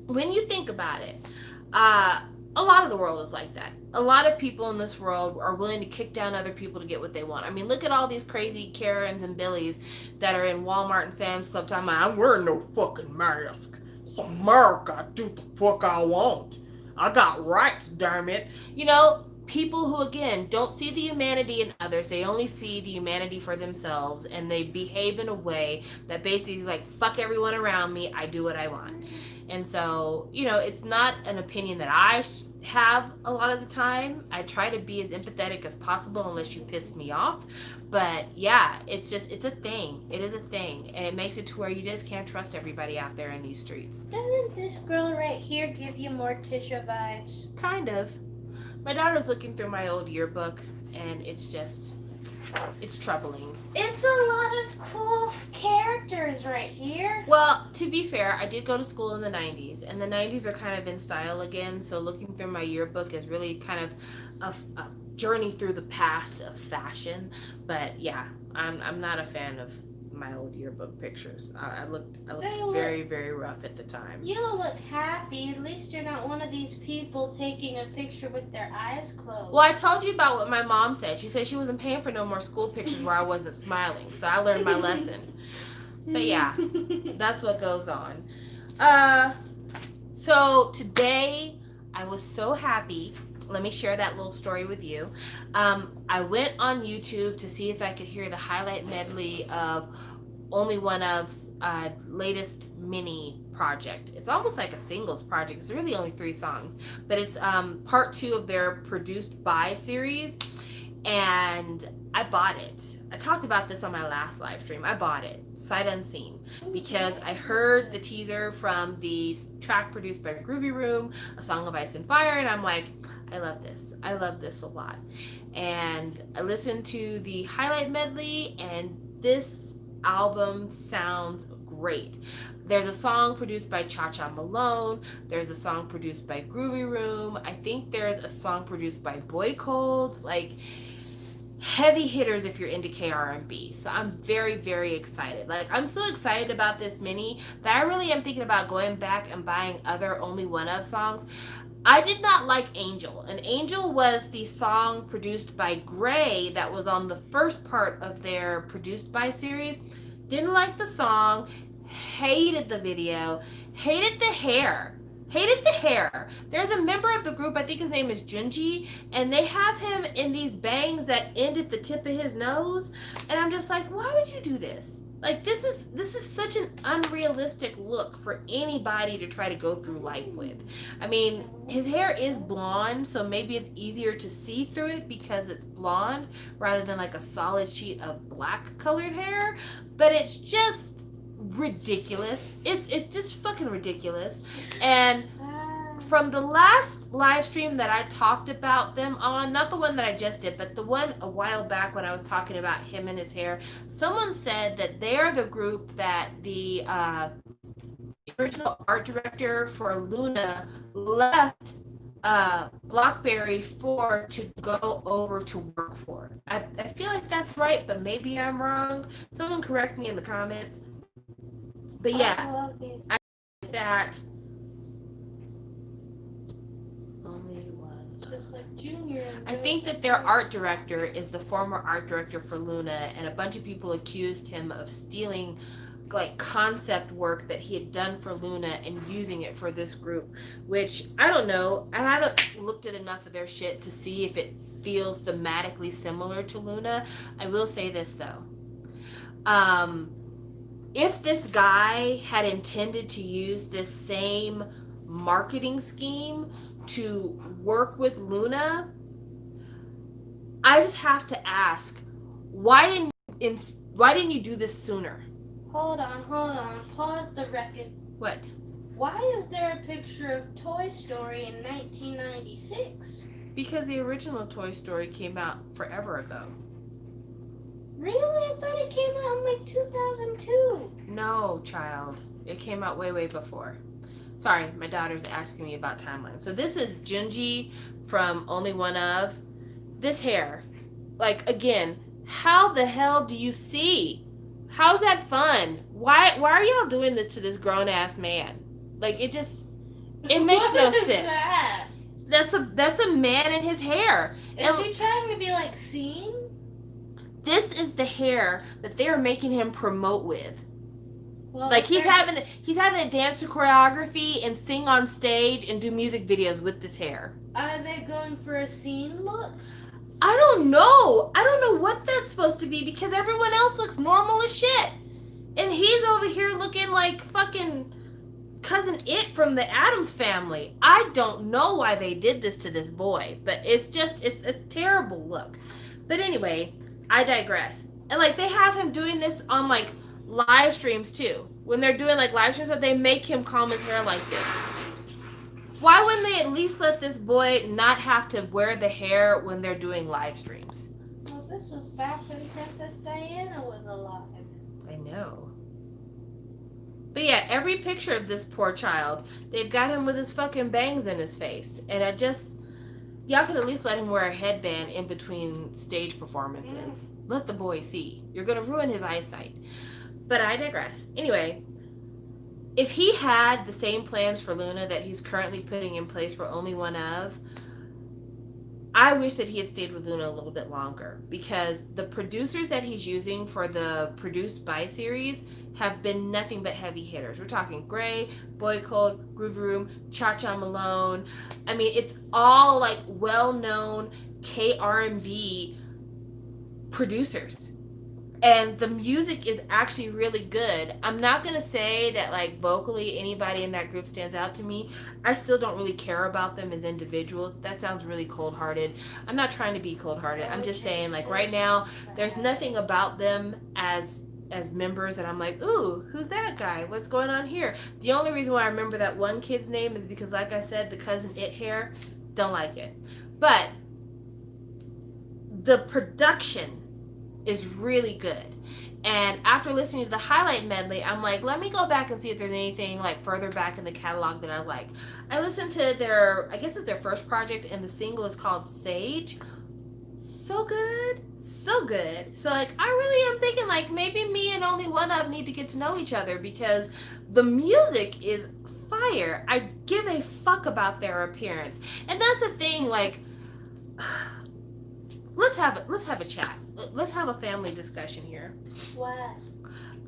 A: when you think about it, a lot of the world is like that. A lot of people in this world are willing to kick down other people to get what they want. I mean, look at all these crazy Karens and Billies that are in Walmart and Sam's Club talking about, I'm wearing no fucking mask. It's America. I do the fuck I want. I got rights, damn it. You know, people who, again, don't see the humanity in others. They only see the humanity for themselves. And they behave in a way that basically is like, fuck everyone around me. I do what I want. And so, you know, it's not an opinion that I have a lot of the time. I try to be as empathetic as possible unless you piss me off. But yeah, it's a thing. It is a thing. And it makes it to where you just can't trust everybody out there in these streets.
B: Doesn't this girl right here give you Morticia vibes?
A: Kind of. My daughter's looking through my old yearbook and it's troubling.
B: It's a lot of cool characters right here.
A: Well, to be fair, I did go to school in the 90s, and the 90s are kind of in style again, so looking through my yearbook is really kind of a journey through the past of fashion. But yeah, I'm not a fan of my old yearbook pictures. I looked very, very rough at the time.
B: You look happy. At least you're not one of these people taking a picture with their eyes closed.
A: Well, I told you about what my mom said. She said she wasn't paying for no more school pictures where I wasn't smiling. So I learned my lesson. But yeah, that's what goes on. So today I was so happy let me share that little story with you. I went on YouTube to see if I could hear the highlight medley of Only One Of's latest mini project. It's almost like a singles project. It's really only 3 songs, but it's part 2 of their Produced By series, and I bought it. I talked about this on my last live stream. I bought it sight unseen because I heard the teaser from the track produced by Groovy Room, A Song of Ice and Fire, and I'm like, I love this. I love this a lot. And I listened to the highlight medley, and this album sounds great. There's a song produced by Cha Cha Malone. There's a song produced by Groovy Room. I think there's a song produced by Boy Cold. Like, heavy hitters if you're into KRMB. So I'm very, very excited. Like, I'm so excited about this mini that I really am thinking about going back and buying other Only One Of songs. I did not like Angel, and Angel was the song produced by Gray that was on the first part of their Produced By series. Didn't like the song, hated the video, hated the hair. Hated the hair. There's a member of the group, I think his name is Junji, and they have him in these bangs that end at the tip of his nose, and I'm just like, why would you do this? Like, this is such an unrealistic look for anybody to try to go through life with. I mean, his hair is blonde, so maybe it's easier to see through it because it's blonde rather than like a solid sheet of black colored hair, but it's just ridiculous. It's just fucking ridiculous. And from the last live stream that I talked about them on, not the one that I just did, but the one a while back when I was talking about him and his hair, someone said that they're the group that the original art director for Luna left Blockberry for to go over to work for. I feel like that's right, but maybe I'm wrong. Someone correct me in the comments. But yeah, I think that Only One.
B: Just like Junior.
A: I think that their art director is the former art director for Luna, and a bunch of people accused him of stealing like concept work that he had done for Luna and using it for this group, which I don't know. I haven't looked at enough of their shit to see if it feels thematically similar to Luna. I will say this though. If this guy had intended to use this same marketing scheme to work with Luna, I just have to ask, why didn't you do this sooner?
B: Hold on. Pause the record.
A: What?
B: Why is there a picture of Toy Story in 1996?
A: Because the original Toy Story came out forever ago.
B: Really? I thought it came out in like 2002.
A: No, child. It came out way, way before. Sorry, my daughter's asking me about timeline. So this is Junji from Only One Of. This hair. Like, again, how the hell do you see? How's that fun? Why are y'all doing this to this grown-ass man? Like, it makes no sense.
B: That?
A: That's a man in his hair.
B: Is he trying to be like seen?
A: This is the hair that they're making him promote with.
B: Well,
A: like he's having to dance to choreography and sing on stage and do music videos with this hair.
B: Are they going for a scene look?
A: I don't know. I don't know what that's supposed to be because everyone else looks normal as shit. And he's over here looking like fucking Cousin It from the Addams Family. I don't know why they did this to this boy, but it's a terrible look. But anyway, I digress. And like they have him doing this on like live streams too. When they're doing like live streams, they make him comb his hair like this. Why wouldn't they at least let this boy not have to wear the hair when they're doing live streams?
B: Well, this was back when Princess Diana was alive.
A: I know. But yeah, every picture of this poor child, they've got him with his fucking bangs in his face. And y'all could at least let him wear a headband in between stage performances. Let the boy see. You're going to ruin his eyesight. But I digress. Anyway, if he had the same plans for Luna that he's currently putting in place for Only One Of, I wish that he had stayed with Luna a little bit longer, because the producers that he's using for the Produced By series have been nothing but heavy hitters. We're talking Gray, Boy Code, Groovy Room, Cha Cha Malone. I mean, it's all like well-known K-R&B producers. And the music is actually really good. I'm not going to say that like vocally anybody in that group stands out to me. I still don't really care about them as individuals. That sounds really cold-hearted. I'm not trying to be cold-hearted. I'm just saying, like, right now there's nothing about them as members that I'm like, ooh, who's that guy? What's going on here? The only reason why I remember that one kid's name is because, like I said, the cousin It hair, don't like it. But the production is really good. And after listening to the highlight medley, I'm like, let me go back and see if there's anything like further back in the catalog that I like. I listened to their, I guess it's their first project, and the single is called Sage. So good, so good. So like, I really am thinking like maybe me and Only One Up need to get to know each other, because the music is fire. I give a fuck about their appearance. And that's the thing, like, let's have a chat. Let's have a family discussion here.
B: What?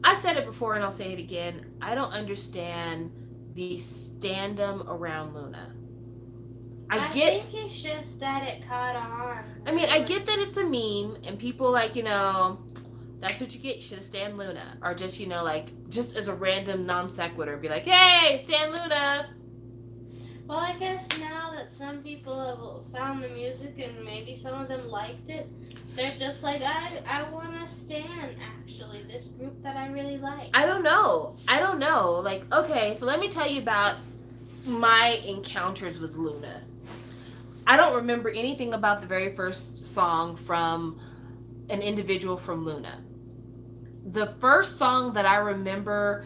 A: I've said it before and I'll say it again. I don't understand the standum around Luna.
B: I think it's just that it caught on.
A: I mean, I get that it's a meme and people like, you know, that's what you get. You should have stan Luna. Or just, you know, like, just as a random non sequitur, be like, hey, stan Luna.
B: Well, I guess now that some people have found the music and maybe some of them liked it, they're just like, I want to stan, actually, this group that I really like.
A: I don't know. Like, okay, so let me tell you about my encounters with Luna. I don't remember anything about the very first song from an individual from Luna. The first song that I remember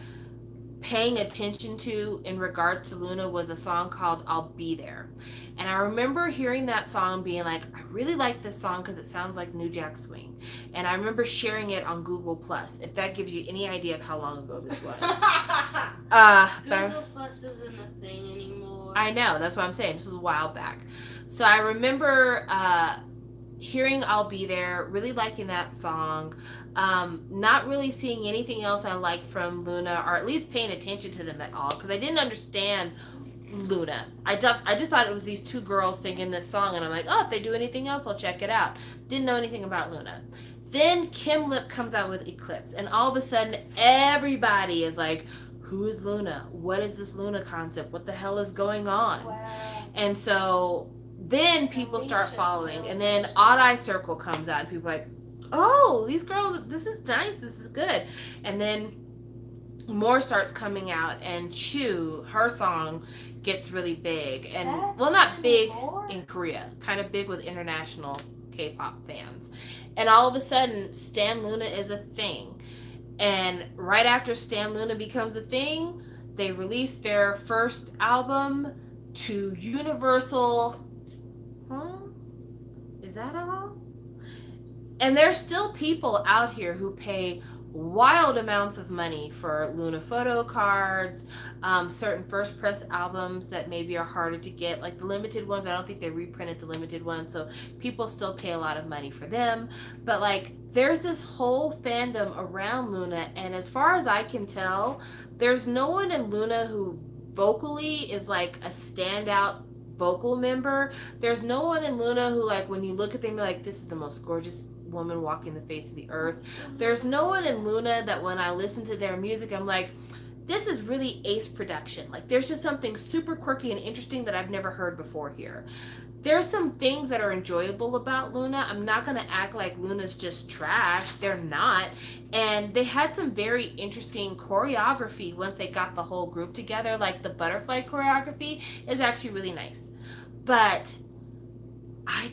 A: paying attention to in regard to Luna was a song called I'll Be There. And I remember hearing that song being like, I really like this song because it sounds like New Jack Swing. And I remember sharing it on Google Plus, if that gives you any idea of how long ago this was.
B: Google Plus isn't a thing anymore.
A: I know, that's what I'm saying. This was a while back. So I remember hearing I'll Be There, really liking that song. Not really seeing anything else I liked from Luna, or at least paying attention to them at all, because I didn't understand Luna. I just thought it was these two girls singing this song, and I'm like, oh, if they do anything else, I'll check it out. Didn't know anything about Luna. Then Kim Lip comes out with Eclipse, and all of a sudden everybody is like, who is Luna? What is this Luna concept? What the hell is going on?
B: Wow.
A: And so then people start following, and then Odd Eye Circle comes out, and people are like, oh, these girls, this is nice, this is good. And then more starts coming out, and Chu, her song gets really big, and well, not big in Korea, kind of big with international K-pop fans. And all of a sudden, Stan Luna is a thing. And right after Stan Luna becomes a thing, they release their first album to Universal. Is that all? And there's still people out here who pay wild amounts of money for Luna photo cards, certain first press albums that maybe are harder to get, like the limited ones. I don't think they reprinted the limited ones, so people still pay a lot of money for them. But like, there's this whole fandom around Luna, and as far as I can tell, there's no one in Luna who vocally is like a standout vocal member. There's no one in Luna who, like, when you look at them, you're like, this is the most gorgeous woman walking the face of the earth. There's no one in Luna that when I listen to their music, I'm like, this is really ace production. Like, there's just something super quirky and interesting that I've never heard before here. There's some things that are enjoyable about Luna. I'm not going to act like Luna's just trash. They're not. And they had some very interesting choreography once they got the whole group together. Like, the butterfly choreography is actually really nice. But I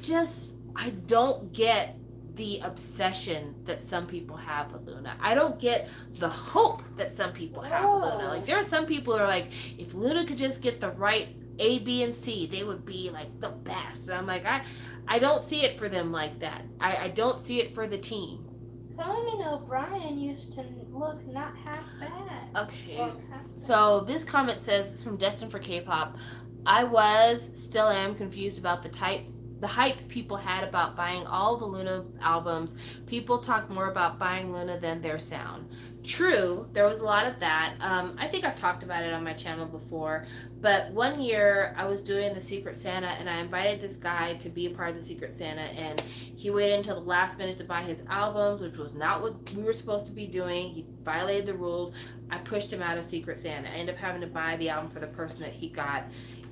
A: don't get the obsession that some people have with Luna. I don't get the hope that some people have with Luna. Like, there are some people who are like, if Luna could just get the right A, B, and C, they would be like the best. And I'm like, I don't see it for them like that. I don't see it for the team.
B: Conan O'Brien used to look not half bad.
A: Okay. So this comment says, it's from Destined for K-Pop. I still am confused about the type the hype people had about buying all the Luna albums, people talked more about buying Luna than their sound. True, there was a lot of that. I think I've talked about it on my channel before, but one year I was doing the Secret Santa and I invited this guy to be a part of the Secret Santa, and he waited until the last minute to buy his albums, which was not what we were supposed to be doing. He violated the rules. I pushed him out of Secret Santa. I ended up having to buy the album for the person that he got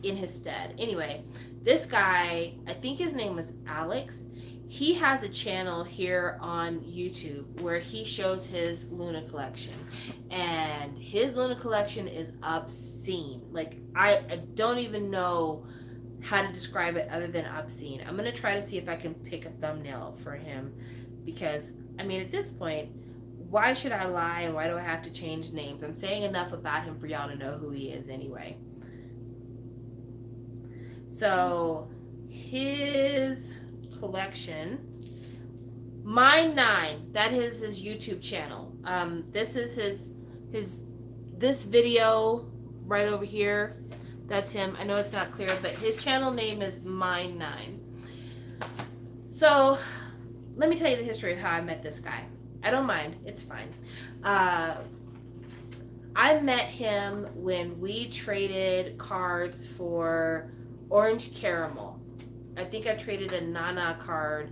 A: in his stead. Anyway, this guy, I think his name was Alex. He has a channel here on YouTube where he shows his Luna collection, and his Luna collection is obscene. Like, I don't even know how to describe it other than obscene. I'm gonna try to see if I can pick a thumbnail for him, because I mean, at this point, why should I lie and why do I have to change names? I'm saying enough about him for y'all to know who he is anyway. So his collection, Mine 9, that is his YouTube channel. This is this video right over here, that's him. I know it's not clear, but his channel name is Mine 9. So let me tell you the history of how I met this guy. I don't mind, it's fine. I met him when we traded cards for Orange Caramel. I think I traded a Nana card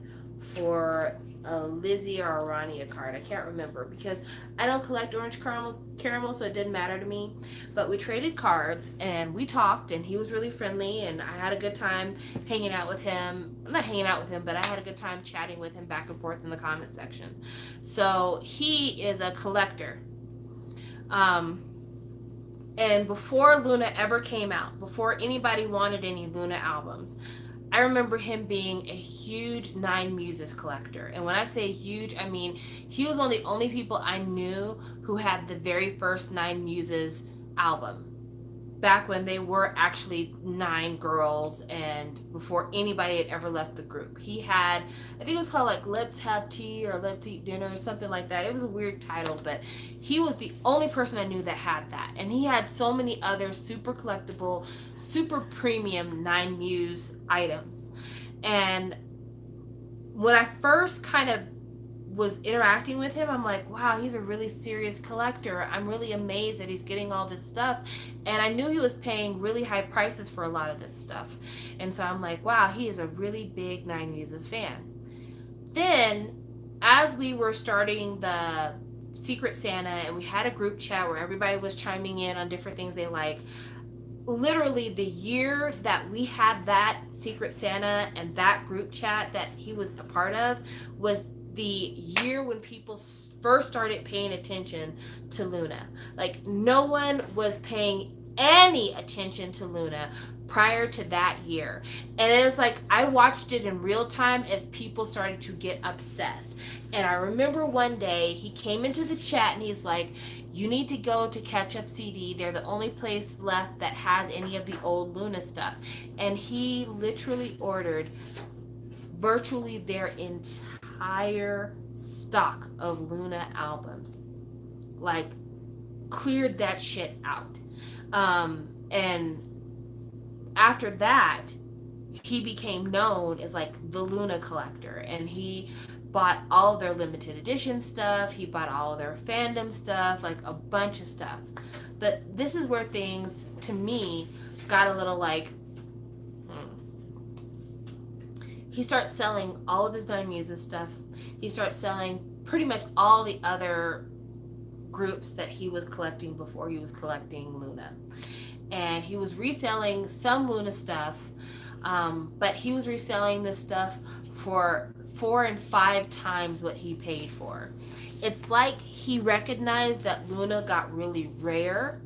A: for a Lizzie or a Rania card. I can't remember because I don't collect Orange Caramel, so it didn't matter to me. But we traded cards and we talked, and he was really friendly, and I had a good time hanging out with him. I'm not hanging out with him, but I had a good time chatting with him back and forth in the comment section. So he is a collector. And before Luna ever came out, before anybody wanted any Luna albums, I remember him being a huge Nine Muses collector. And when I say huge, I mean he was one of the only people I knew who had the very first Nine Muses album, back when they were actually 9 girls and before anybody had ever left the group. He had, I think it was called like Let's Have Tea or Let's Eat Dinner or something like that. It was a weird title, but he was the only person I knew that had that. And he had so many other super collectible, super premium 9 Muse items. And when I first kind of was interacting with him, I'm like, wow, he's a really serious collector. I'm really amazed that he's getting all this stuff. And I knew he was paying really high prices for a lot of this stuff. And so I'm like, wow, he is a really big Nine Muses fan. Then, as we were starting the Secret Santa and we had a group chat where everybody was chiming in on different things they like, literally the year that we had that Secret Santa and that group chat that he was a part of was the year when people first started paying attention to Luna. Like, no one was paying any attention to Luna prior to that year. And it was like, I watched it in real time as people started to get obsessed. And I remember one day he came into the chat and he's like, you need to go to Catch Up CD. They're the only place left that has any of the old Luna stuff. And he literally ordered virtually their entire stock of Luna albums, like cleared that shit out. And after that, he became known as like the Luna collector, and he bought all of their limited edition stuff, he bought all of their fandom stuff, like a bunch of stuff. But this is where things to me got a little like, he starts selling all of his Nine Muses stuff. He starts selling pretty much all the other groups that he was collecting before he was collecting Luna. And he was reselling some Luna stuff, but he was reselling this stuff for 4 and 5 times what he paid for. It's like he recognized that Luna got really rare,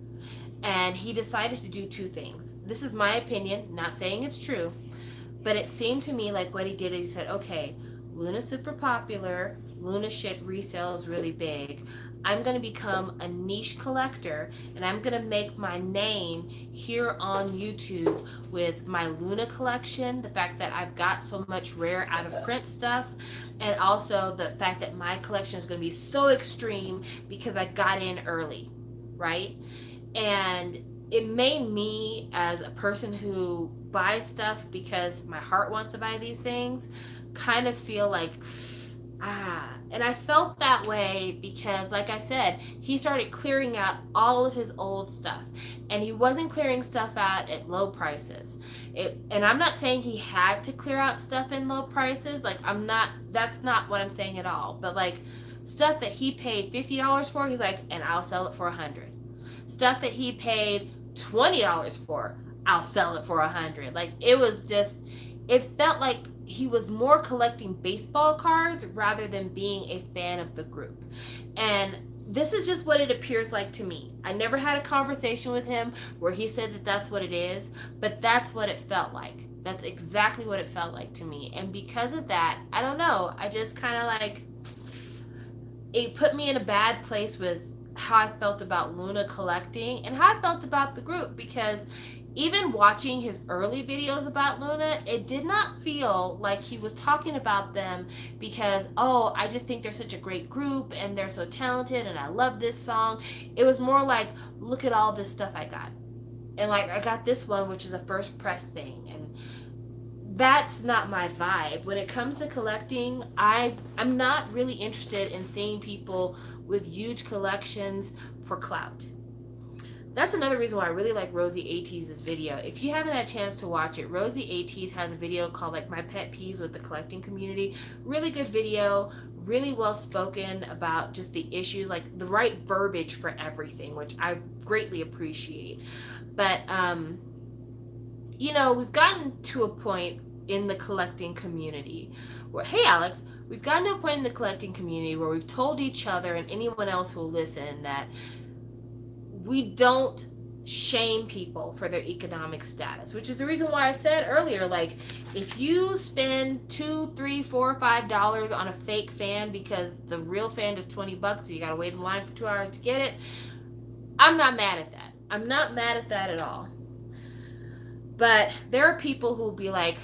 A: and he decided to do 2 things. This is my opinion, not saying it's true. But it seemed to me like what he did is he said, okay, Luna's super popular, Luna shit resells really big. I'm going to become a niche collector, and I'm going to make my name here on YouTube with my Luna collection, the fact that I've got so much rare out of print stuff, and also the fact that my collection is going to be so extreme because I got in early, right? And it made me, as a person who buys stuff because my heart wants to buy these things, kind of feel like, and I felt that way because, like I said, he started clearing out all of his old stuff, and he wasn't clearing stuff out at low prices. And I'm not saying he had to clear out stuff in low prices. Like, that's not what I'm saying at all. But like, stuff that he paid $50 for, he's like, and I'll sell it for $100. Stuff that he paid $20 for, I'll sell it for $100. Like, it felt like he was more collecting baseball cards rather than being a fan of the group. And this is just what it appears like to me. I never had a conversation with him where he said that that's what it is, but that's what it felt like. That's exactly what it felt like to me. And because of that, I don't know, I just kind of like, it put me in a bad place with how I felt about Luna collecting and how I felt about the group, because even watching his early videos about Luna, it did not feel like he was talking about them because, oh, I just think they're such a great group and they're so talented and I love this song. It was more like, look at all this stuff I got. And like, I got this one, which is a first press thing. And that's not my vibe. When it comes to collecting, I'm not really interested in seeing people with huge collections for clout. That's another reason why I really like Rosie AT's video. If you haven't had a chance to watch it, Rosie AT has a video called like My Pet Peeves with the Collecting Community. Really good video, really well spoken about just the issues, like the right verbiage for everything, which I greatly appreciate. But we've gotten to a point in the collecting community where, hey Alex, we've gotten to a point in the collecting community where we've told each other and anyone else who will listen that we don't shame people for their economic status, which is the reason why I said earlier, like, if you spend $2, $3, $4, $5 on a fake fan because the real fan is $20, so you gotta wait in line for 2 hours to get it, I'm not mad at that. I'm not mad at that at all. But there are people who will be like,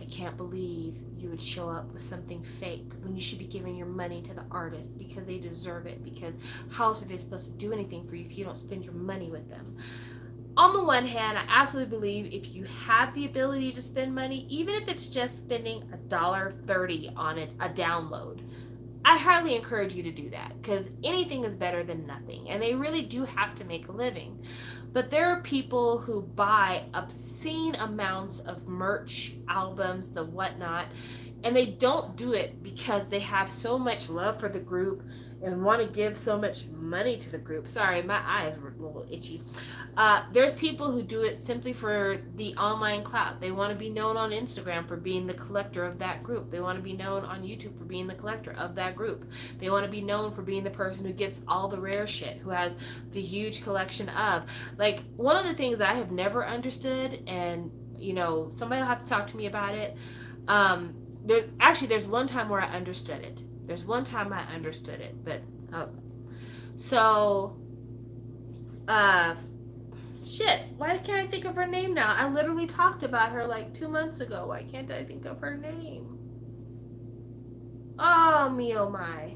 A: I can't believe you would show up with something fake when you should be giving your money to the artist because they deserve it, because how else are they supposed to do anything for you if you don't spend your money with them? On the one hand, I absolutely believe if you have the ability to spend money, even if it's just spending $1.30 on a download, I highly encourage you to do that, because anything is better than nothing, and they really do have to make a living. But there are people who buy obscene amounts of merch, albums, the whatnot, and they don't do it because they have so much love for the group and want to give so much money to the group. Sorry, my eyes were a little itchy. There's people who do it simply for the online clout. They want to be known on Instagram for being the collector of that group. They want to be known on YouTube for being the collector of that group. They want to be known for being the person who gets all the rare shit, who has the huge collection of. Like, one of the things that I have never understood, and, somebody will have to talk to me about it. There's one time where I understood it. Shit, why can't I think of her name now? I literally talked about her like 2 months ago. Why can't I think of her name? Oh, me oh my.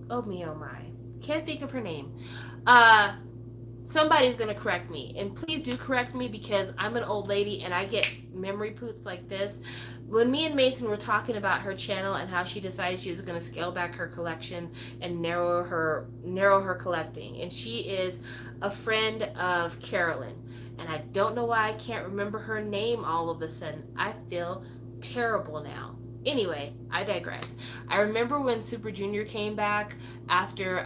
A: Oh, me oh my. Can't think of her name. Somebody's gonna correct me, and please do correct me, because I'm an old lady and I get memory poots like this. When me and Mason were talking about her channel and how she decided she was going to scale back her collection and narrow her collecting, and she is a friend of Carolyn, and I don't know why I can't remember her name all of a sudden. I feel terrible now. Anyway, I digress. I remember when Super Junior came back after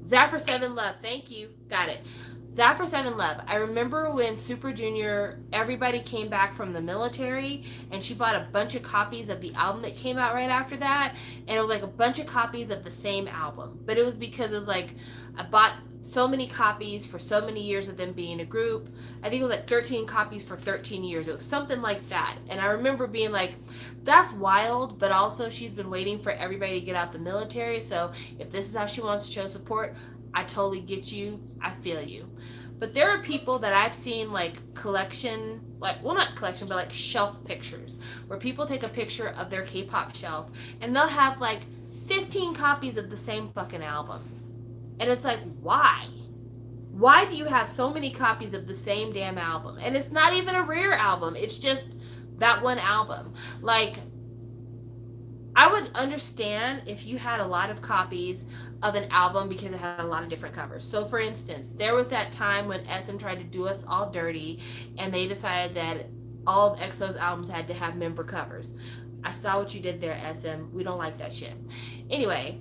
A: Zaffer 7 Love. Thank you. Got it. Zaffer 7 Love. I remember when Super Junior, everybody came back from the military, and she bought a bunch of copies of the album that came out right after that, and it was like a bunch of copies of the same album. But it was because it was like, I bought so many copies for so many years of them being a group. I think it was like 13 copies for 13 years. It was something like that. And I remember being like, that's wild, but also she's been waiting for everybody to get out the military, so if this is how she wants to show support, I totally get you. I feel you. But there are people that I've seen like collection, like, well, not collection, but like shelf pictures, where people take a picture of their K-pop shelf and they'll have like 15 copies of the same fucking album. And it's like, why? Why do you have so many copies of the same damn album? And it's not even a rare album. It's just that one album. Like, I would understand if you had a lot of copies of an album because it had a lot of different covers. So for instance, there was that time when SM tried to do us all dirty and they decided that all of EXO's albums had to have member covers. I saw what you did there, SM. We don't like that shit. Anyway,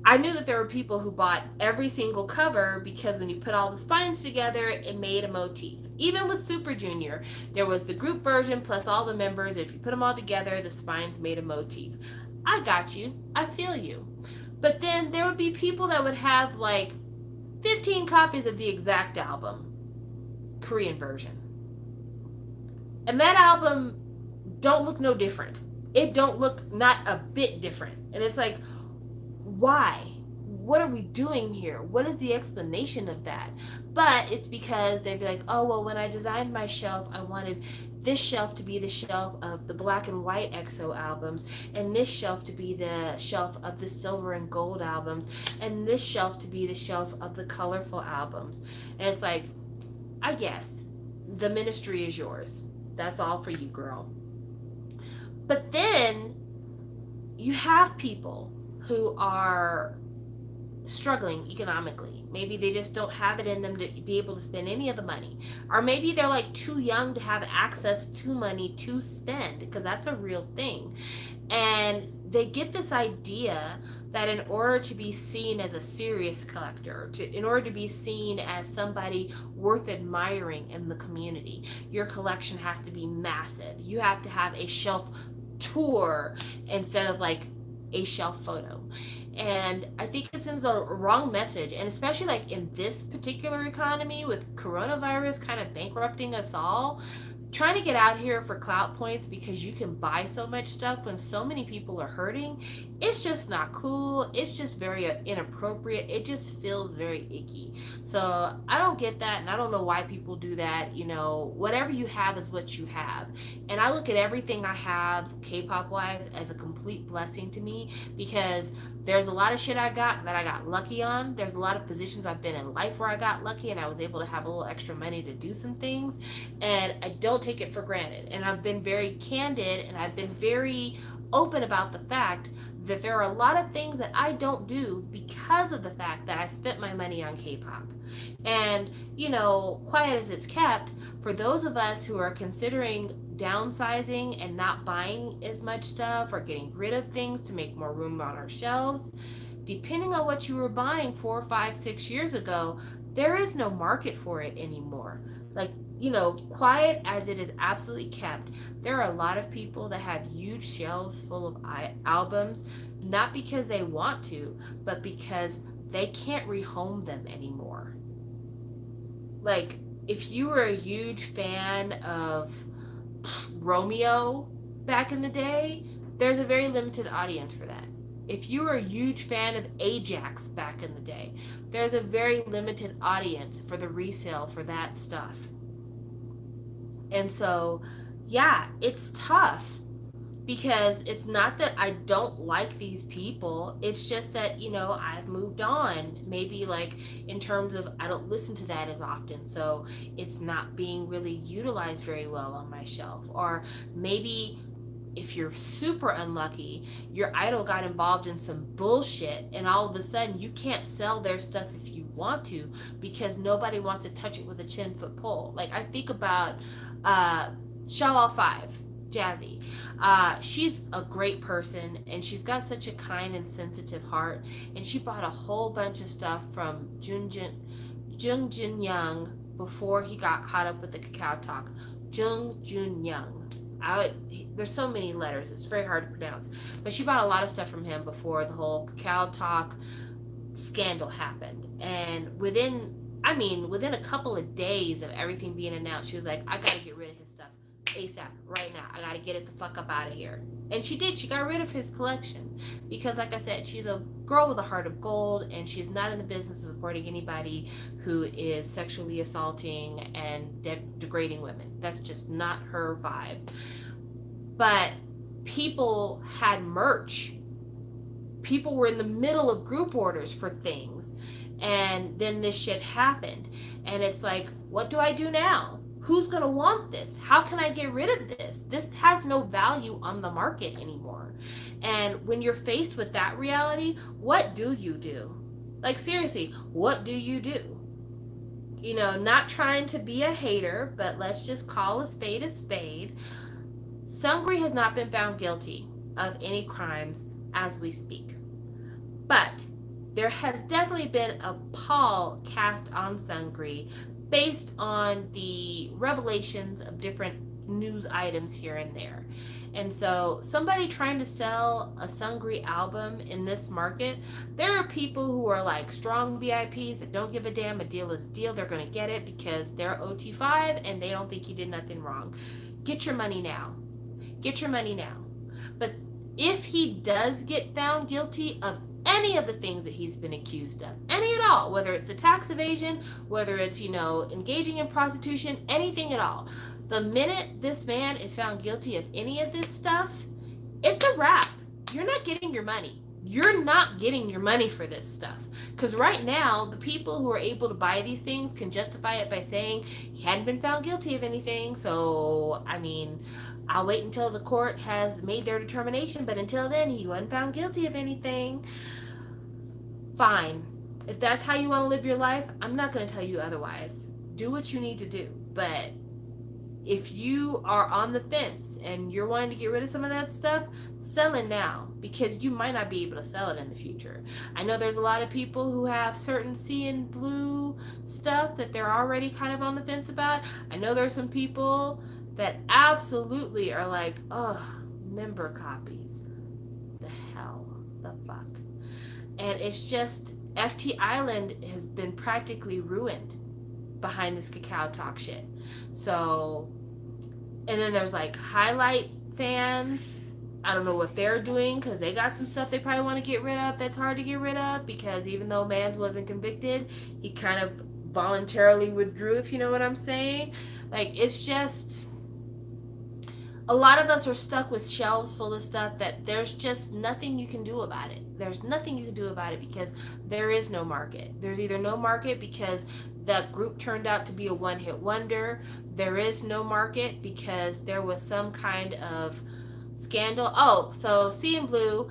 A: I knew that there were people who bought every single cover because when you put all the spines together, it made a motif. Even with Super Junior, there was the group version plus all the members. If you put them all together, the spines made a motif. I got you. I feel you. But then there would be people that would have like 15 copies of the exact album, Korean version. And that album don't look no different. It don't look not a bit different. And it's like, why? What are we doing here? What is the explanation of that? But it's because they'd be like, oh, well, when I designed my shelf, I wanted this shelf to be the shelf of the black and white EXO albums, and this shelf to be the shelf of the silver and gold albums, and this shelf to be the shelf of the colorful albums. And it's like, I guess the ministry is yours. That's all for you, girl. But then you have people who are struggling economically. Maybe they just don't have it in them to be able to spend any of the money. Or maybe they're like too young to have access to money to spend, because that's a real thing. And they get this idea that in order to be seen as a serious collector, in order to be seen as somebody worth admiring in the community, your collection has to be massive. You have to have a shelf tour instead of like a shelf photo. And I think it sends a wrong message, and especially like in this particular economy with coronavirus kind of bankrupting us all, trying to get out here for clout points because you can buy so much stuff when so many people are hurting, it's just not cool. It's just very inappropriate. It just feels very icky. So I don't get that, and I don't know why people do that. You know, whatever you have is what you have. And I look at everything I have K-pop wise as a complete blessing to me, because there's a lot of shit I got that I got lucky on. There's a lot of positions I've been in life where I got lucky and I was able to have a little extra money to do some things. And I don't take it for granted. And I've been very candid and I've been very open about the fact that there are a lot of things that I don't do because of the fact that I spent my money on K-pop. And, you know, quiet as it's kept, for those of us who are considering downsizing and not buying as much stuff or getting rid of things to make more room on our shelves, depending on what you were buying 4, 5, 6 years ago, there is no market for it anymore. Like, you know, quiet as it is absolutely kept, there are a lot of people that have huge shelves full of albums, not because they want to, but because they can't rehome them anymore. Like, if you were a huge fan of Romeo back in the day, there's a very limited audience for that. If you were a huge fan of Ajax back in the day, there's a very limited audience for the resale for that stuff. And so, yeah, it's tough, because it's not that I don't like these people. It's just that, you know, I've moved on. Maybe like in terms of I don't listen to that as often, so it's not being really utilized very well on my shelf. Or maybe if you're super unlucky, your idol got involved in some bullshit and all of a sudden you can't sell their stuff if you want to because nobody wants to touch it with a 10-foot pole. Like, I think about Shallow 5, Jazzy. She's a great person and she's got such a kind and sensitive heart, and she bought a whole bunch of stuff from Jung Jin Young before he got caught up with the Kakao Talk. Jung Jun Young. There's so many letters, it's very hard to pronounce, but she bought a lot of stuff from him before the whole Kakao Talk scandal happened. And within a couple of days of everything being announced, she was like, I gotta get rid of his stuff ASAP, right now. I gotta get it the fuck up out of here. And she did. She got rid of his collection because, like I said, she's a girl with a heart of gold, and she's not in the business of supporting anybody who is sexually assaulting and degrading women. That's just not her vibe. But people had merch. People were in the middle of group orders for things. And then this shit happened. And it's like, what do I do now? Who's going to want this? How can I get rid of this? This has no value on the market anymore. And when you're faced with that reality, what do you do? Like, seriously, what do you do? You know, not trying to be a hater, but let's just call a spade a spade. Seungri has not been found guilty of any crimes as we speak. But there has definitely been a pall cast on Seungri based on the revelations of different news items here and there. And so somebody trying to sell a Seungri album in this market, there are people who are like strong VIPs that don't give a damn. A deal is a deal. They're going to get it because they're OT5 and they don't think he did nothing wrong. Get your money now. Get your money now. But if he does get found guilty of any of the things that he's been accused of, any at all, whether it's the tax evasion, whether it's, you know, engaging in prostitution, anything at all, the minute this man is found guilty of any of this stuff, it's a wrap. You're not getting your money. You're not getting your money for this stuff. Because right now, the people who are able to buy these things can justify it by saying he hadn't been found guilty of anything. So, I mean, I'll wait until the court has made their determination. But until then, he wasn't found guilty of anything. Fine. If that's how you want to live your life, I'm not going to tell you otherwise. Do what you need to do. But if you are on the fence and you're wanting to get rid of some of that stuff, sell it now, because you might not be able to sell it in the future. I know there's a lot of people who have certain CNBLUE stuff that they're already kind of on the fence about. I know there's some people that absolutely are like, oh, member copies. The hell, the fuck. And it's just, FT Island has been practically ruined behind this Kakao Talk shit. So, and then there's like Highlight fans. I don't know what they're doing because they got some stuff they probably want to get rid of that's hard to get rid of, because even though Mans wasn't convicted, he kind of voluntarily withdrew, if you know what I'm saying. Like, it's just, a lot of us are stuck with shelves full of stuff that there's just nothing you can do about it. There's nothing you can do about it because there is no market. There's either no market because that group turned out to be a one-hit wonder. There is no market because there was some kind of scandal. Oh, so CNBLUE,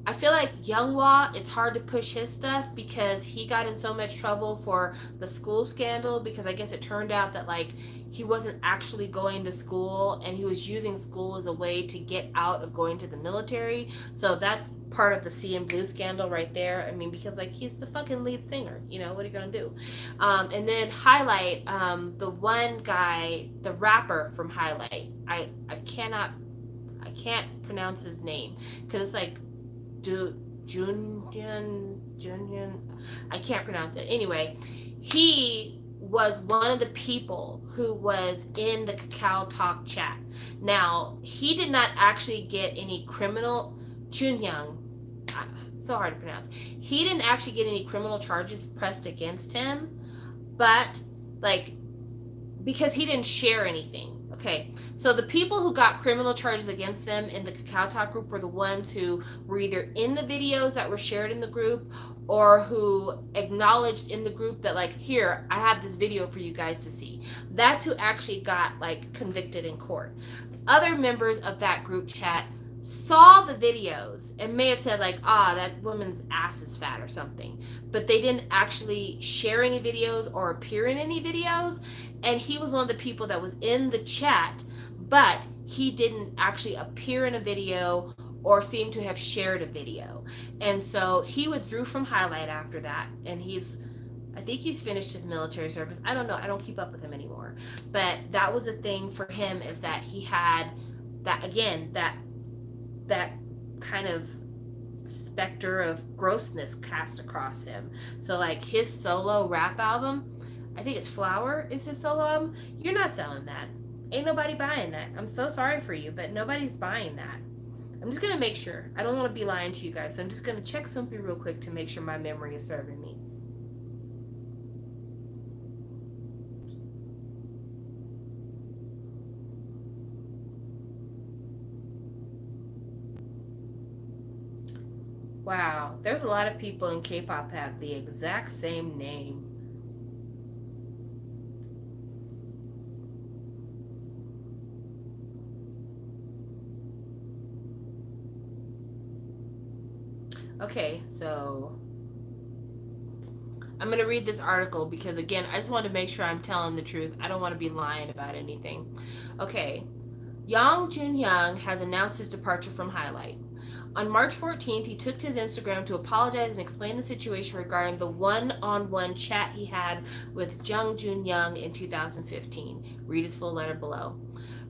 A: I feel like Younghwa, it's hard to push his stuff because he got in so much trouble for the school scandal, because I guess it turned out that like he wasn't actually going to school and he was using school as a way to get out of going to the military. So that's part of the CNBLUE scandal right there. I mean, because like he's the fucking lead singer, you know, what are you gonna do? And then Highlight, the one guy, the rapper from Highlight, I can't pronounce his name because it's like Junhyun, I can't pronounce it. Anyway, he was one of the people who was in the Kakao Talk chat. Now, he did not actually get any criminal, Junhyun, so hard to pronounce. He didn't actually get any criminal charges pressed against him, but like, because he didn't share anything. Okay, so the people who got criminal charges against them in the Kakao Talk group were the ones who were either in the videos that were shared in the group or who acknowledged in the group that like, here, I have this video for you guys to see. That's who actually got like convicted in court. Other members of that group chat saw the videos and may have said like, that woman's ass is fat or something, but they didn't actually share any videos or appear in any videos. And he was one of the people that was in the chat, but he didn't actually appear in a video or seem to have shared a video. And so he withdrew from Highlight after that. And I think he's finished his military service. I don't know. I don't keep up with him anymore. But that was a thing for him, is that he had that, again, that kind of specter of grossness cast across him. So like his solo rap album, I think it's Flower is his solo album. You're not selling that. Ain't nobody buying that. I'm so sorry for you, but nobody's buying that. I'm just going to make sure. I don't want to be lying to you guys. So I'm just going to check something real quick to make sure my memory is serving me. Wow, there's a lot of people in K-pop have the exact same name. Okay, so I'm going to read this article because, again, I just want to make sure I'm telling the truth. I don't want to be lying about anything. Okay, Yang Junyoung has announced his departure from Highlight. On March 14th, he took to his Instagram to apologize and explain the situation regarding the one-on-one chat he had with Jung Junyoung in 2015. Read his full letter below.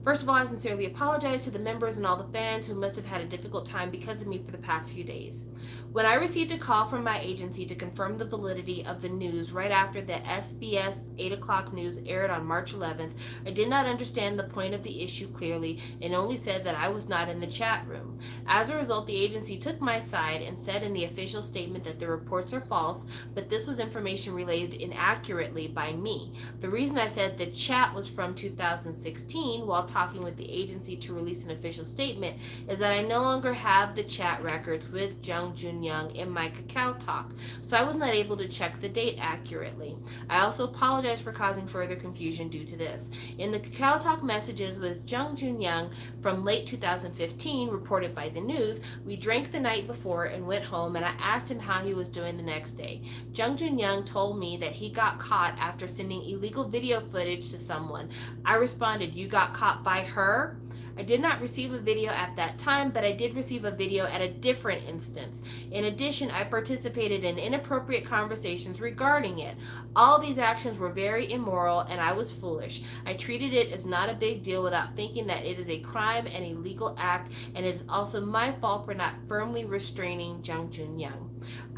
A: First of all, I sincerely apologize to the members and all the fans who must have had a difficult time because of me for the past few days. When I received a call from my agency to confirm the validity of the news right after the SBS 8 o'clock news aired on March 11th, I did not understand the point of the issue clearly and only said that I was not in the chat room. As a result, the agency took my side and said in the official statement that the reports are false, but this was information relayed inaccurately by me. The reason I said the chat was from 2016 while talking with the agency to release an official statement is that I no longer have the chat records with Jung Junyoung in my Kakao Talk, so I was not able to check the date accurately. I also apologize for causing further confusion due to this. In the Kakao Talk messages with Jung Junyoung from late 2015, reported by the news, we drank the night before and went home, and I asked him how he was doing the next day. Jung Junyoung told me that he got caught after sending illegal video footage to someone. I responded, "You got caught by her?" I did not receive a video at that time, but I did receive a video at a different instance. In addition, I participated in inappropriate conversations regarding it. All these actions were very immoral and I was foolish. I treated it as not a big deal without thinking that it is a crime and a legal act, and it is also my fault for not firmly restraining Jung Junyoung.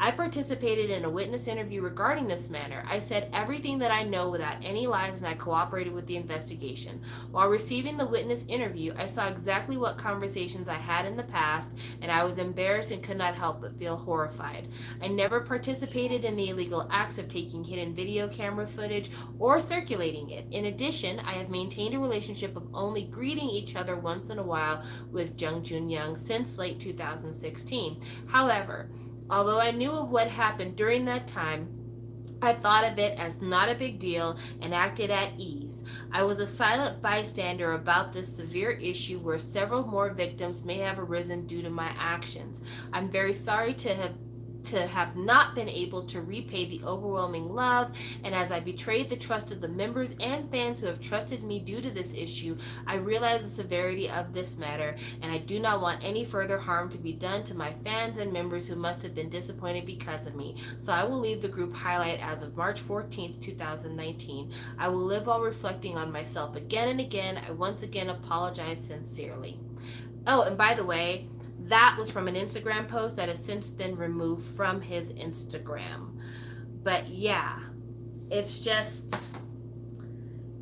A: I participated in a witness interview regarding this matter. I said everything that I know without any lies, and I cooperated with the investigation. While receiving the witness interview, I saw exactly what conversations I had in the past, and I was embarrassed and could not help but feel horrified. I never participated in the illegal acts of taking hidden video camera footage or circulating it. In addition, I have maintained a relationship of only greeting each other once in a while with Jung Junyoung since late 2016. However, although I knew of what happened during that time, I thought of it as not a big deal and acted at ease. I was a silent bystander about this severe issue where several more victims may have arisen due to my actions. I'm very sorry to have not been able to repay the overwhelming love, and as I betrayed the trust of the members and fans who have trusted me due to this issue, I realize the severity of this matter, and I do not want any further harm to be done to my fans and members who must have been disappointed because of me. So I will leave the group Highlight as of March 14th, 2019. I will live while reflecting on myself again and again. I once again apologize sincerely. Oh, and by the way, that was from an Instagram post that has since been removed from his Instagram. But yeah, it's just,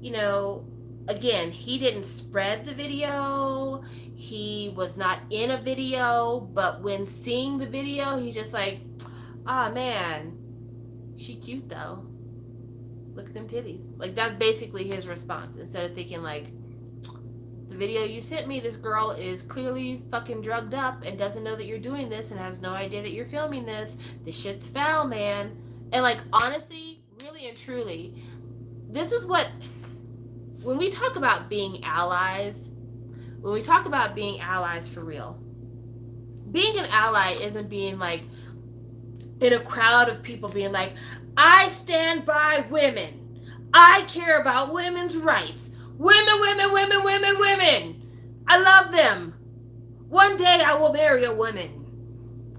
A: again, he didn't spread the video. He was not in a video, but when seeing the video, he's just like, "Ah, man, she cute though. Look at them titties." Like, that's basically his response. Instead of thinking like, "The video you sent me, this girl is clearly fucking drugged up and doesn't know that you're doing this and has no idea that you're filming this. This shit's foul, man." And like, honestly, really and truly, this is what, when we talk about being allies, for real, being an ally isn't being like in a crowd of people being like, "I stand by women. I care about women's rights. Women, women, women, women, women. I love them. One day I will marry a woman."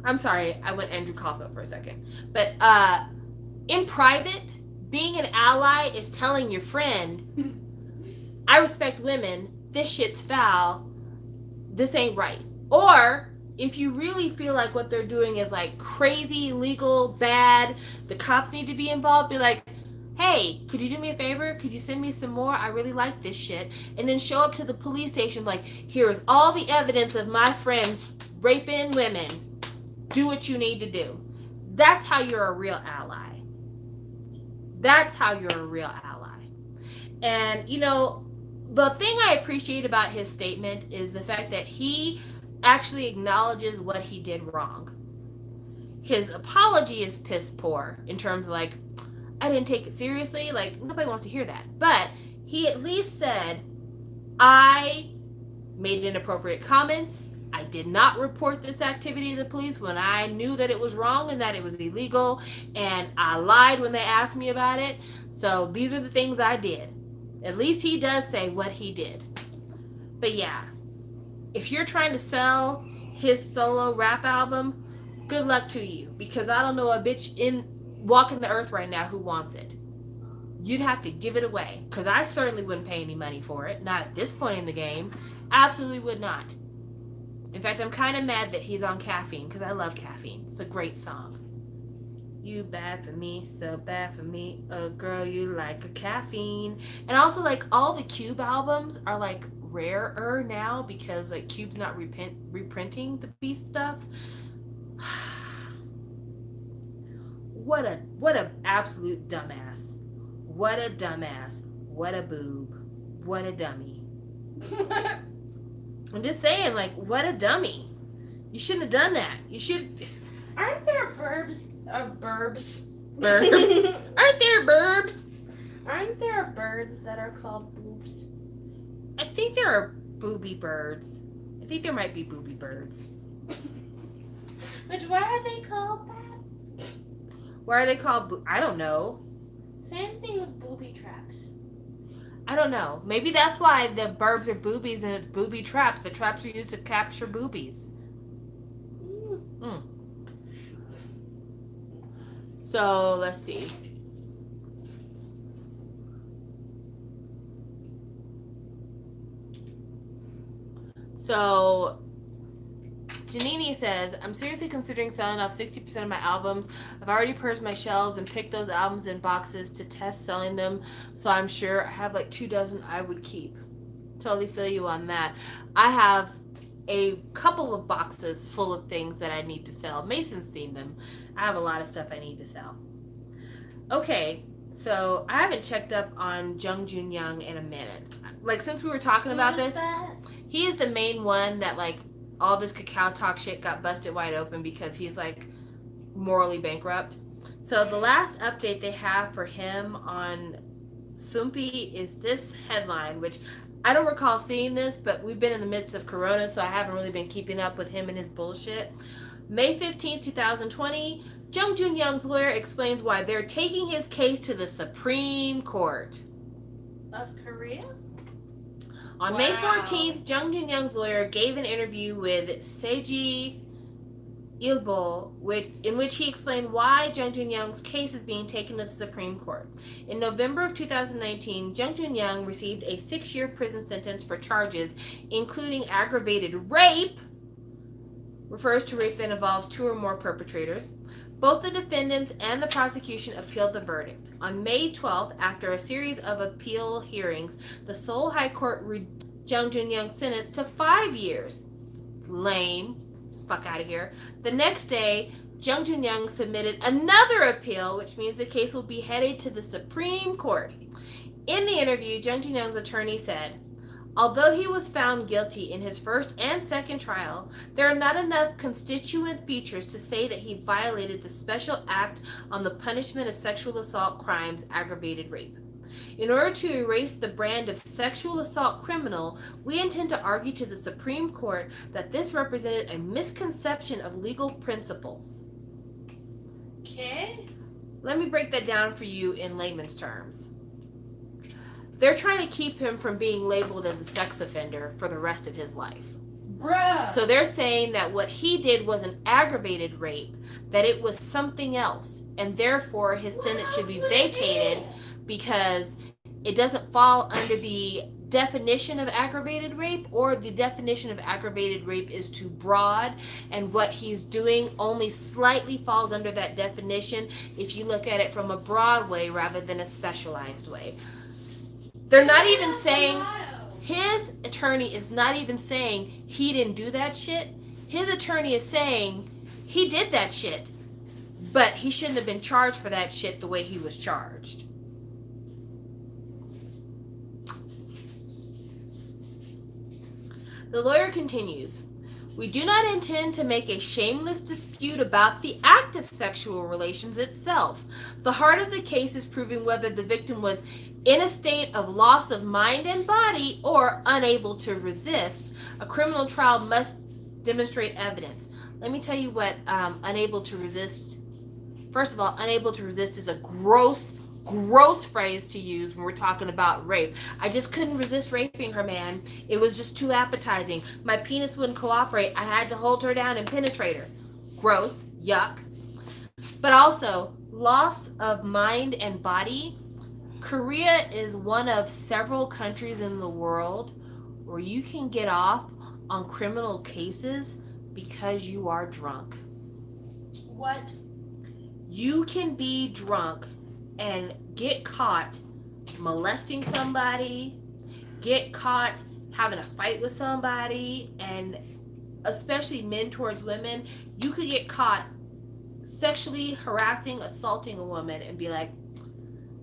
A: I'm sorry, I went Andrew Caulfield for a second. But in private, being an ally is telling your friend, "I respect women. This shit's foul. This ain't right." Or if you really feel like what they're doing is like crazy, illegal, bad, the cops need to be involved, be like, "Hey, could you do me a favor? Could you send me some more? I really like this shit." And then show up to the police station like, "Here's all the evidence of my friend raping women. Do what you need to do." That's how you're a real ally. That's how you're a real ally. And, the thing I appreciate about his statement is the fact that he actually acknowledges what he did wrong. His apology is piss poor in terms of like, I didn't take it seriously. Like, nobody wants to hear that. But he at least said, I made inappropriate comments. I did not report this activity to the police when I knew that it was wrong and that it was illegal. And I lied when they asked me about it. So these are the things I did. At least he does say what he did. But yeah, if you're trying to sell his solo rap album, good luck to you. Because I don't know a bitch walking the earth right now who wants it. You'd have to give it away. Because I certainly wouldn't pay any money for it. Not at this point in the game. Absolutely would not. In fact, I'm kind of mad that he's on Caffeine. Because I love Caffeine. It's a great song. You bad for me, so bad for me. Oh, girl, you like a caffeine. And also, like, all the Cube albums are, like, rarer now. Because, like, Cube's not reprinting the Beast stuff. What a absolute dumbass. What a dumbass. What a boob. What a dummy. I'm just saying, like, what a dummy. You shouldn't have done that. You should...
B: Aren't there burbs? Burbs?
A: Burbs? Aren't there burbs?
B: Aren't there birds that are called boobs?
A: I think there are booby birds. I think there might be booby birds.
B: Which, why are they called that?
A: Why are they called I don't know.
B: Same thing with booby traps.
A: I don't know. Maybe that's why the burbs are boobies and it's booby traps. The traps are used to capture boobies. So, let's see. So, Janini says, I'm seriously considering selling off 60% of my albums. I've already purged my shelves and picked those albums in boxes to test selling them. So I'm sure I have like 2 dozen I would keep. Totally feel you on that. I have a couple of boxes full of things that I need to sell. Mason's seen them. I have a lot of stuff I need to sell. Okay, so I haven't checked up on Jung Jun Young in a minute. Like, since we were talking about this, he is the main one that, like, all this Cacao Talk shit got busted wide open because he's, like, morally bankrupt. So the last update they have for him on Soompi is this headline, which I don't recall seeing this, but we've been in the midst of Corona, so I haven't really been keeping up with him and his bullshit. May 15th, 2020, Jung Jun Young's lawyer explains why they're taking his case to the Supreme Court.
B: Of Korea?
A: On May 14th, Jung Jun Young's lawyer gave an interview with Seiji Ilbo, in which he explained why Jung Jun Young's case is being taken to the Supreme Court. In November of 2019, Jung Jun Young received a 6-year prison sentence for charges including aggravated rape, refers to rape that involves 2 or more perpetrators. Both the defendants and the prosecution appealed the verdict. On May 12th, after a series of appeal hearings, the Seoul High Court reduced Jung Jun Young's sentence to 5 years. Lame. Fuck out of here. The next day, Jung Jun Young submitted another appeal, which means the case will be headed to the Supreme Court. In the interview, Jung Jun Young's attorney said, although he was found guilty in his first and second trial, there are not enough constituent features to say that he violated the Special Act on the Punishment of Sexual Assault Crimes, aggravated rape. In order to erase the brand of sexual assault criminal, we intend to argue to the Supreme Court that this represented a misconception of legal principles.
B: Okay.
A: Let me break that down for you in layman's terms. They're trying to keep him from being labeled as a sex offender for the rest of his life.
B: Bruh.
A: So they're saying that what he did was an aggravated rape, that it was something else, and therefore his sentence should be vacated because it doesn't fall under the definition of aggravated rape, or the definition of aggravated rape is too broad, and what he's doing only slightly falls under that definition if you look at it from a broad way rather than a specialized way. They're not even saying, his attorney is not even saying he didn't do that shit. His attorney is saying he did that shit, but he shouldn't have been charged for that shit the way he was charged. The lawyer continues, We do not intend to make a shameless dispute about the act of sexual relations itself. The heart of the case is proving whether the victim was in a state of loss of mind and body or unable to resist. A criminal trial must demonstrate evidence. Let me tell you what unable to resist. First of all, unable to resist is a gross phrase to use when we're talking about rape. I just couldn't resist raping her, man. It was just too appetizing. My penis wouldn't cooperate. I had to hold her down and penetrate her. Gross. Yuck. But also, loss of mind and body. Korea is one of several countries in the world where you can get off on criminal cases because you are drunk.
B: What?
A: You can be drunk and get caught molesting somebody, get caught having a fight with somebody, and especially men towards women, you could get caught sexually harassing, assaulting a woman and be like,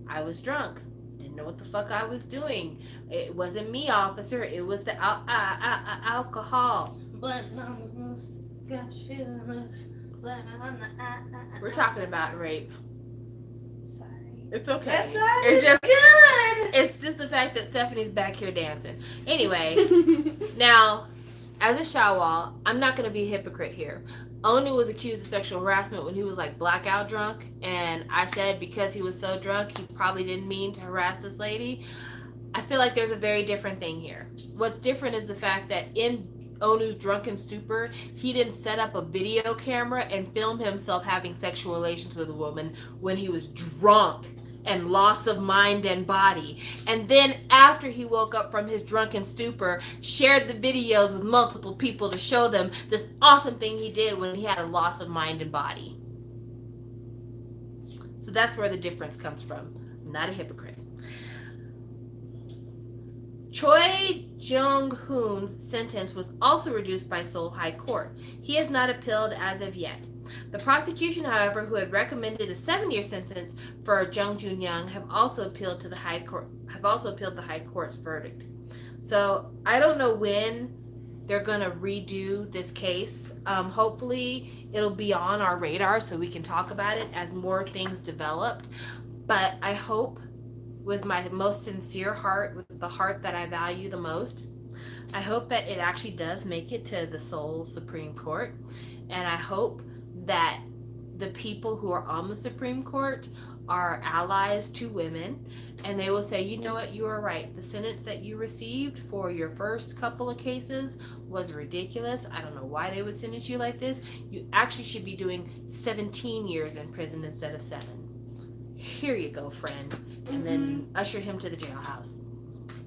A: I was drunk. Didn't know what the fuck I was doing. It wasn't me, officer. It was the alcohol.
B: But mama knows, gosh, feeling loose.
A: We're talking about rape.
B: Sorry.
A: It's okay.
B: It's just good.
A: It's just the fact that Stephanie's back here dancing. Anyway, now, as a Shawwal, I'm not going to be a hypocrite here. Onu was accused of sexual harassment when he was like blackout drunk, and I said because he was so drunk, he probably didn't mean to harass this lady. I feel like there's a very different thing here. What's different is the fact that in Onu's drunken stupor, he didn't set up a video camera and film himself having sexual relations with a woman when he was drunk and loss of mind and body. And then after he woke up from his drunken stupor, shared the videos with multiple people to show them this awesome thing he did when he had a loss of mind and body. So that's where the difference comes from. I'm not a hypocrite. Choi Jong-hoon's sentence was also reduced by Seoul High Court. He has not appealed as of yet. The prosecution, however, who had recommended a 7-year sentence for Jung Jun-young, have also appealed to the High Court. The High Court's verdict. So I don't know when they're gonna redo this case. Hopefully, it'll be on our radar so we can talk about it as more things developed. But I hope, with my most sincere heart, with the heart that I value the most, I hope that it actually does make it to the Seoul Supreme Court. And I hope that the people who are on the Supreme Court are allies to women, and they will say, you know what, you are right. The sentence that you received for your first couple of cases was ridiculous. I don't know why they would sentence you like this. You actually should be doing 17 years in prison instead of 7. Here you go, friend. And then usher him to the jailhouse.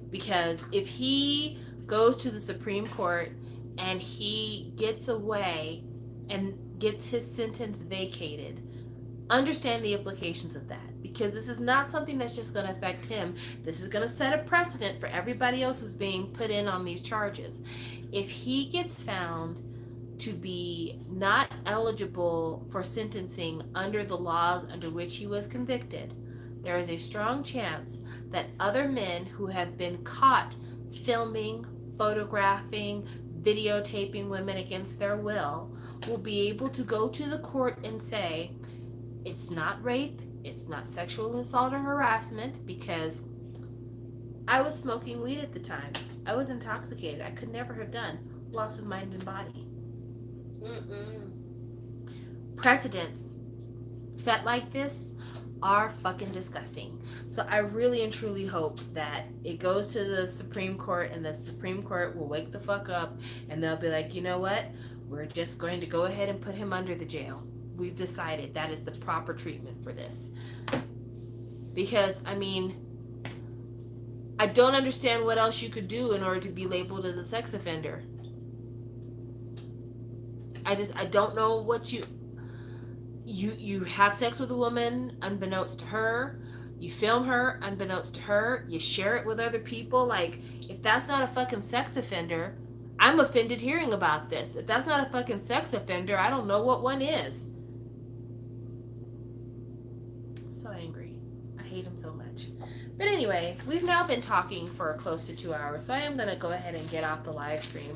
A: Because if he goes to the Supreme Court and he gets away and gets his sentence vacated, understand the implications of that. Because this is not something that's just going to affect him. This is going to set a precedent for everybody else who's being put in on these charges. If he gets found to be not eligible for sentencing under the laws under which he was convicted, there is a strong chance that other men who have been caught filming, photographing, videotaping women against their will be able to go to the court and say, it's not rape, it's not sexual assault or harassment, because I was smoking weed at the time. I was intoxicated. I could never have done loss of mind and body. Precedents set like this are fucking disgusting. So I really and truly hope that it goes to the Supreme Court and the Supreme Court will wake the fuck up and they'll be like, you know what? We're just going to go ahead and put him under the jail. We've decided that is the proper treatment for this. Because, I mean, I don't understand what else you could do in order to be labeled as a sex offender. I don't know what you have sex with a woman unbeknownst to her, you film her unbeknownst to her, you share it with other people. Like, if that's not a fucking sex offender, I'm offended hearing about this. If that's not a fucking sex offender, I don't know what one is. So angry. I hate him so much. But anyway, we've now been talking for close to 2 hours, so I am going to go ahead and get off the live stream.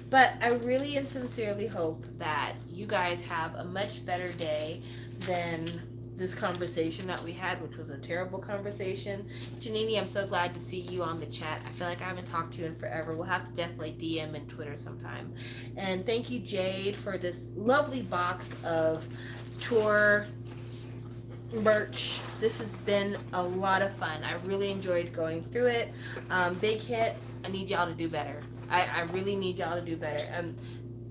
A: But I really and sincerely hope that you guys have a much better day than this conversation that we had, which was a terrible conversation. Janini, I'm so glad to see you on the chat. I feel like I haven't talked to you in forever. We'll have to definitely DM and Twitter sometime. And thank you, Jade, for this lovely box of tour merch. This has been a lot of fun. I really enjoyed going through it. Big Hit, I need y'all to do better. I really need y'all to do better.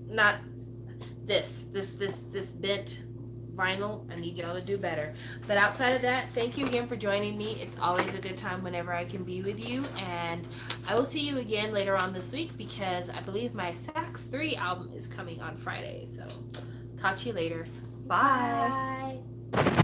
A: Not this bent vinyl. I need y'all to do better. But outside of that, thank you again for joining me. It's always a good time whenever I can be with you, and I will see you again later on this week because I believe my Sax 3 album is coming on Friday. So talk to you later. Bye.
B: Bye.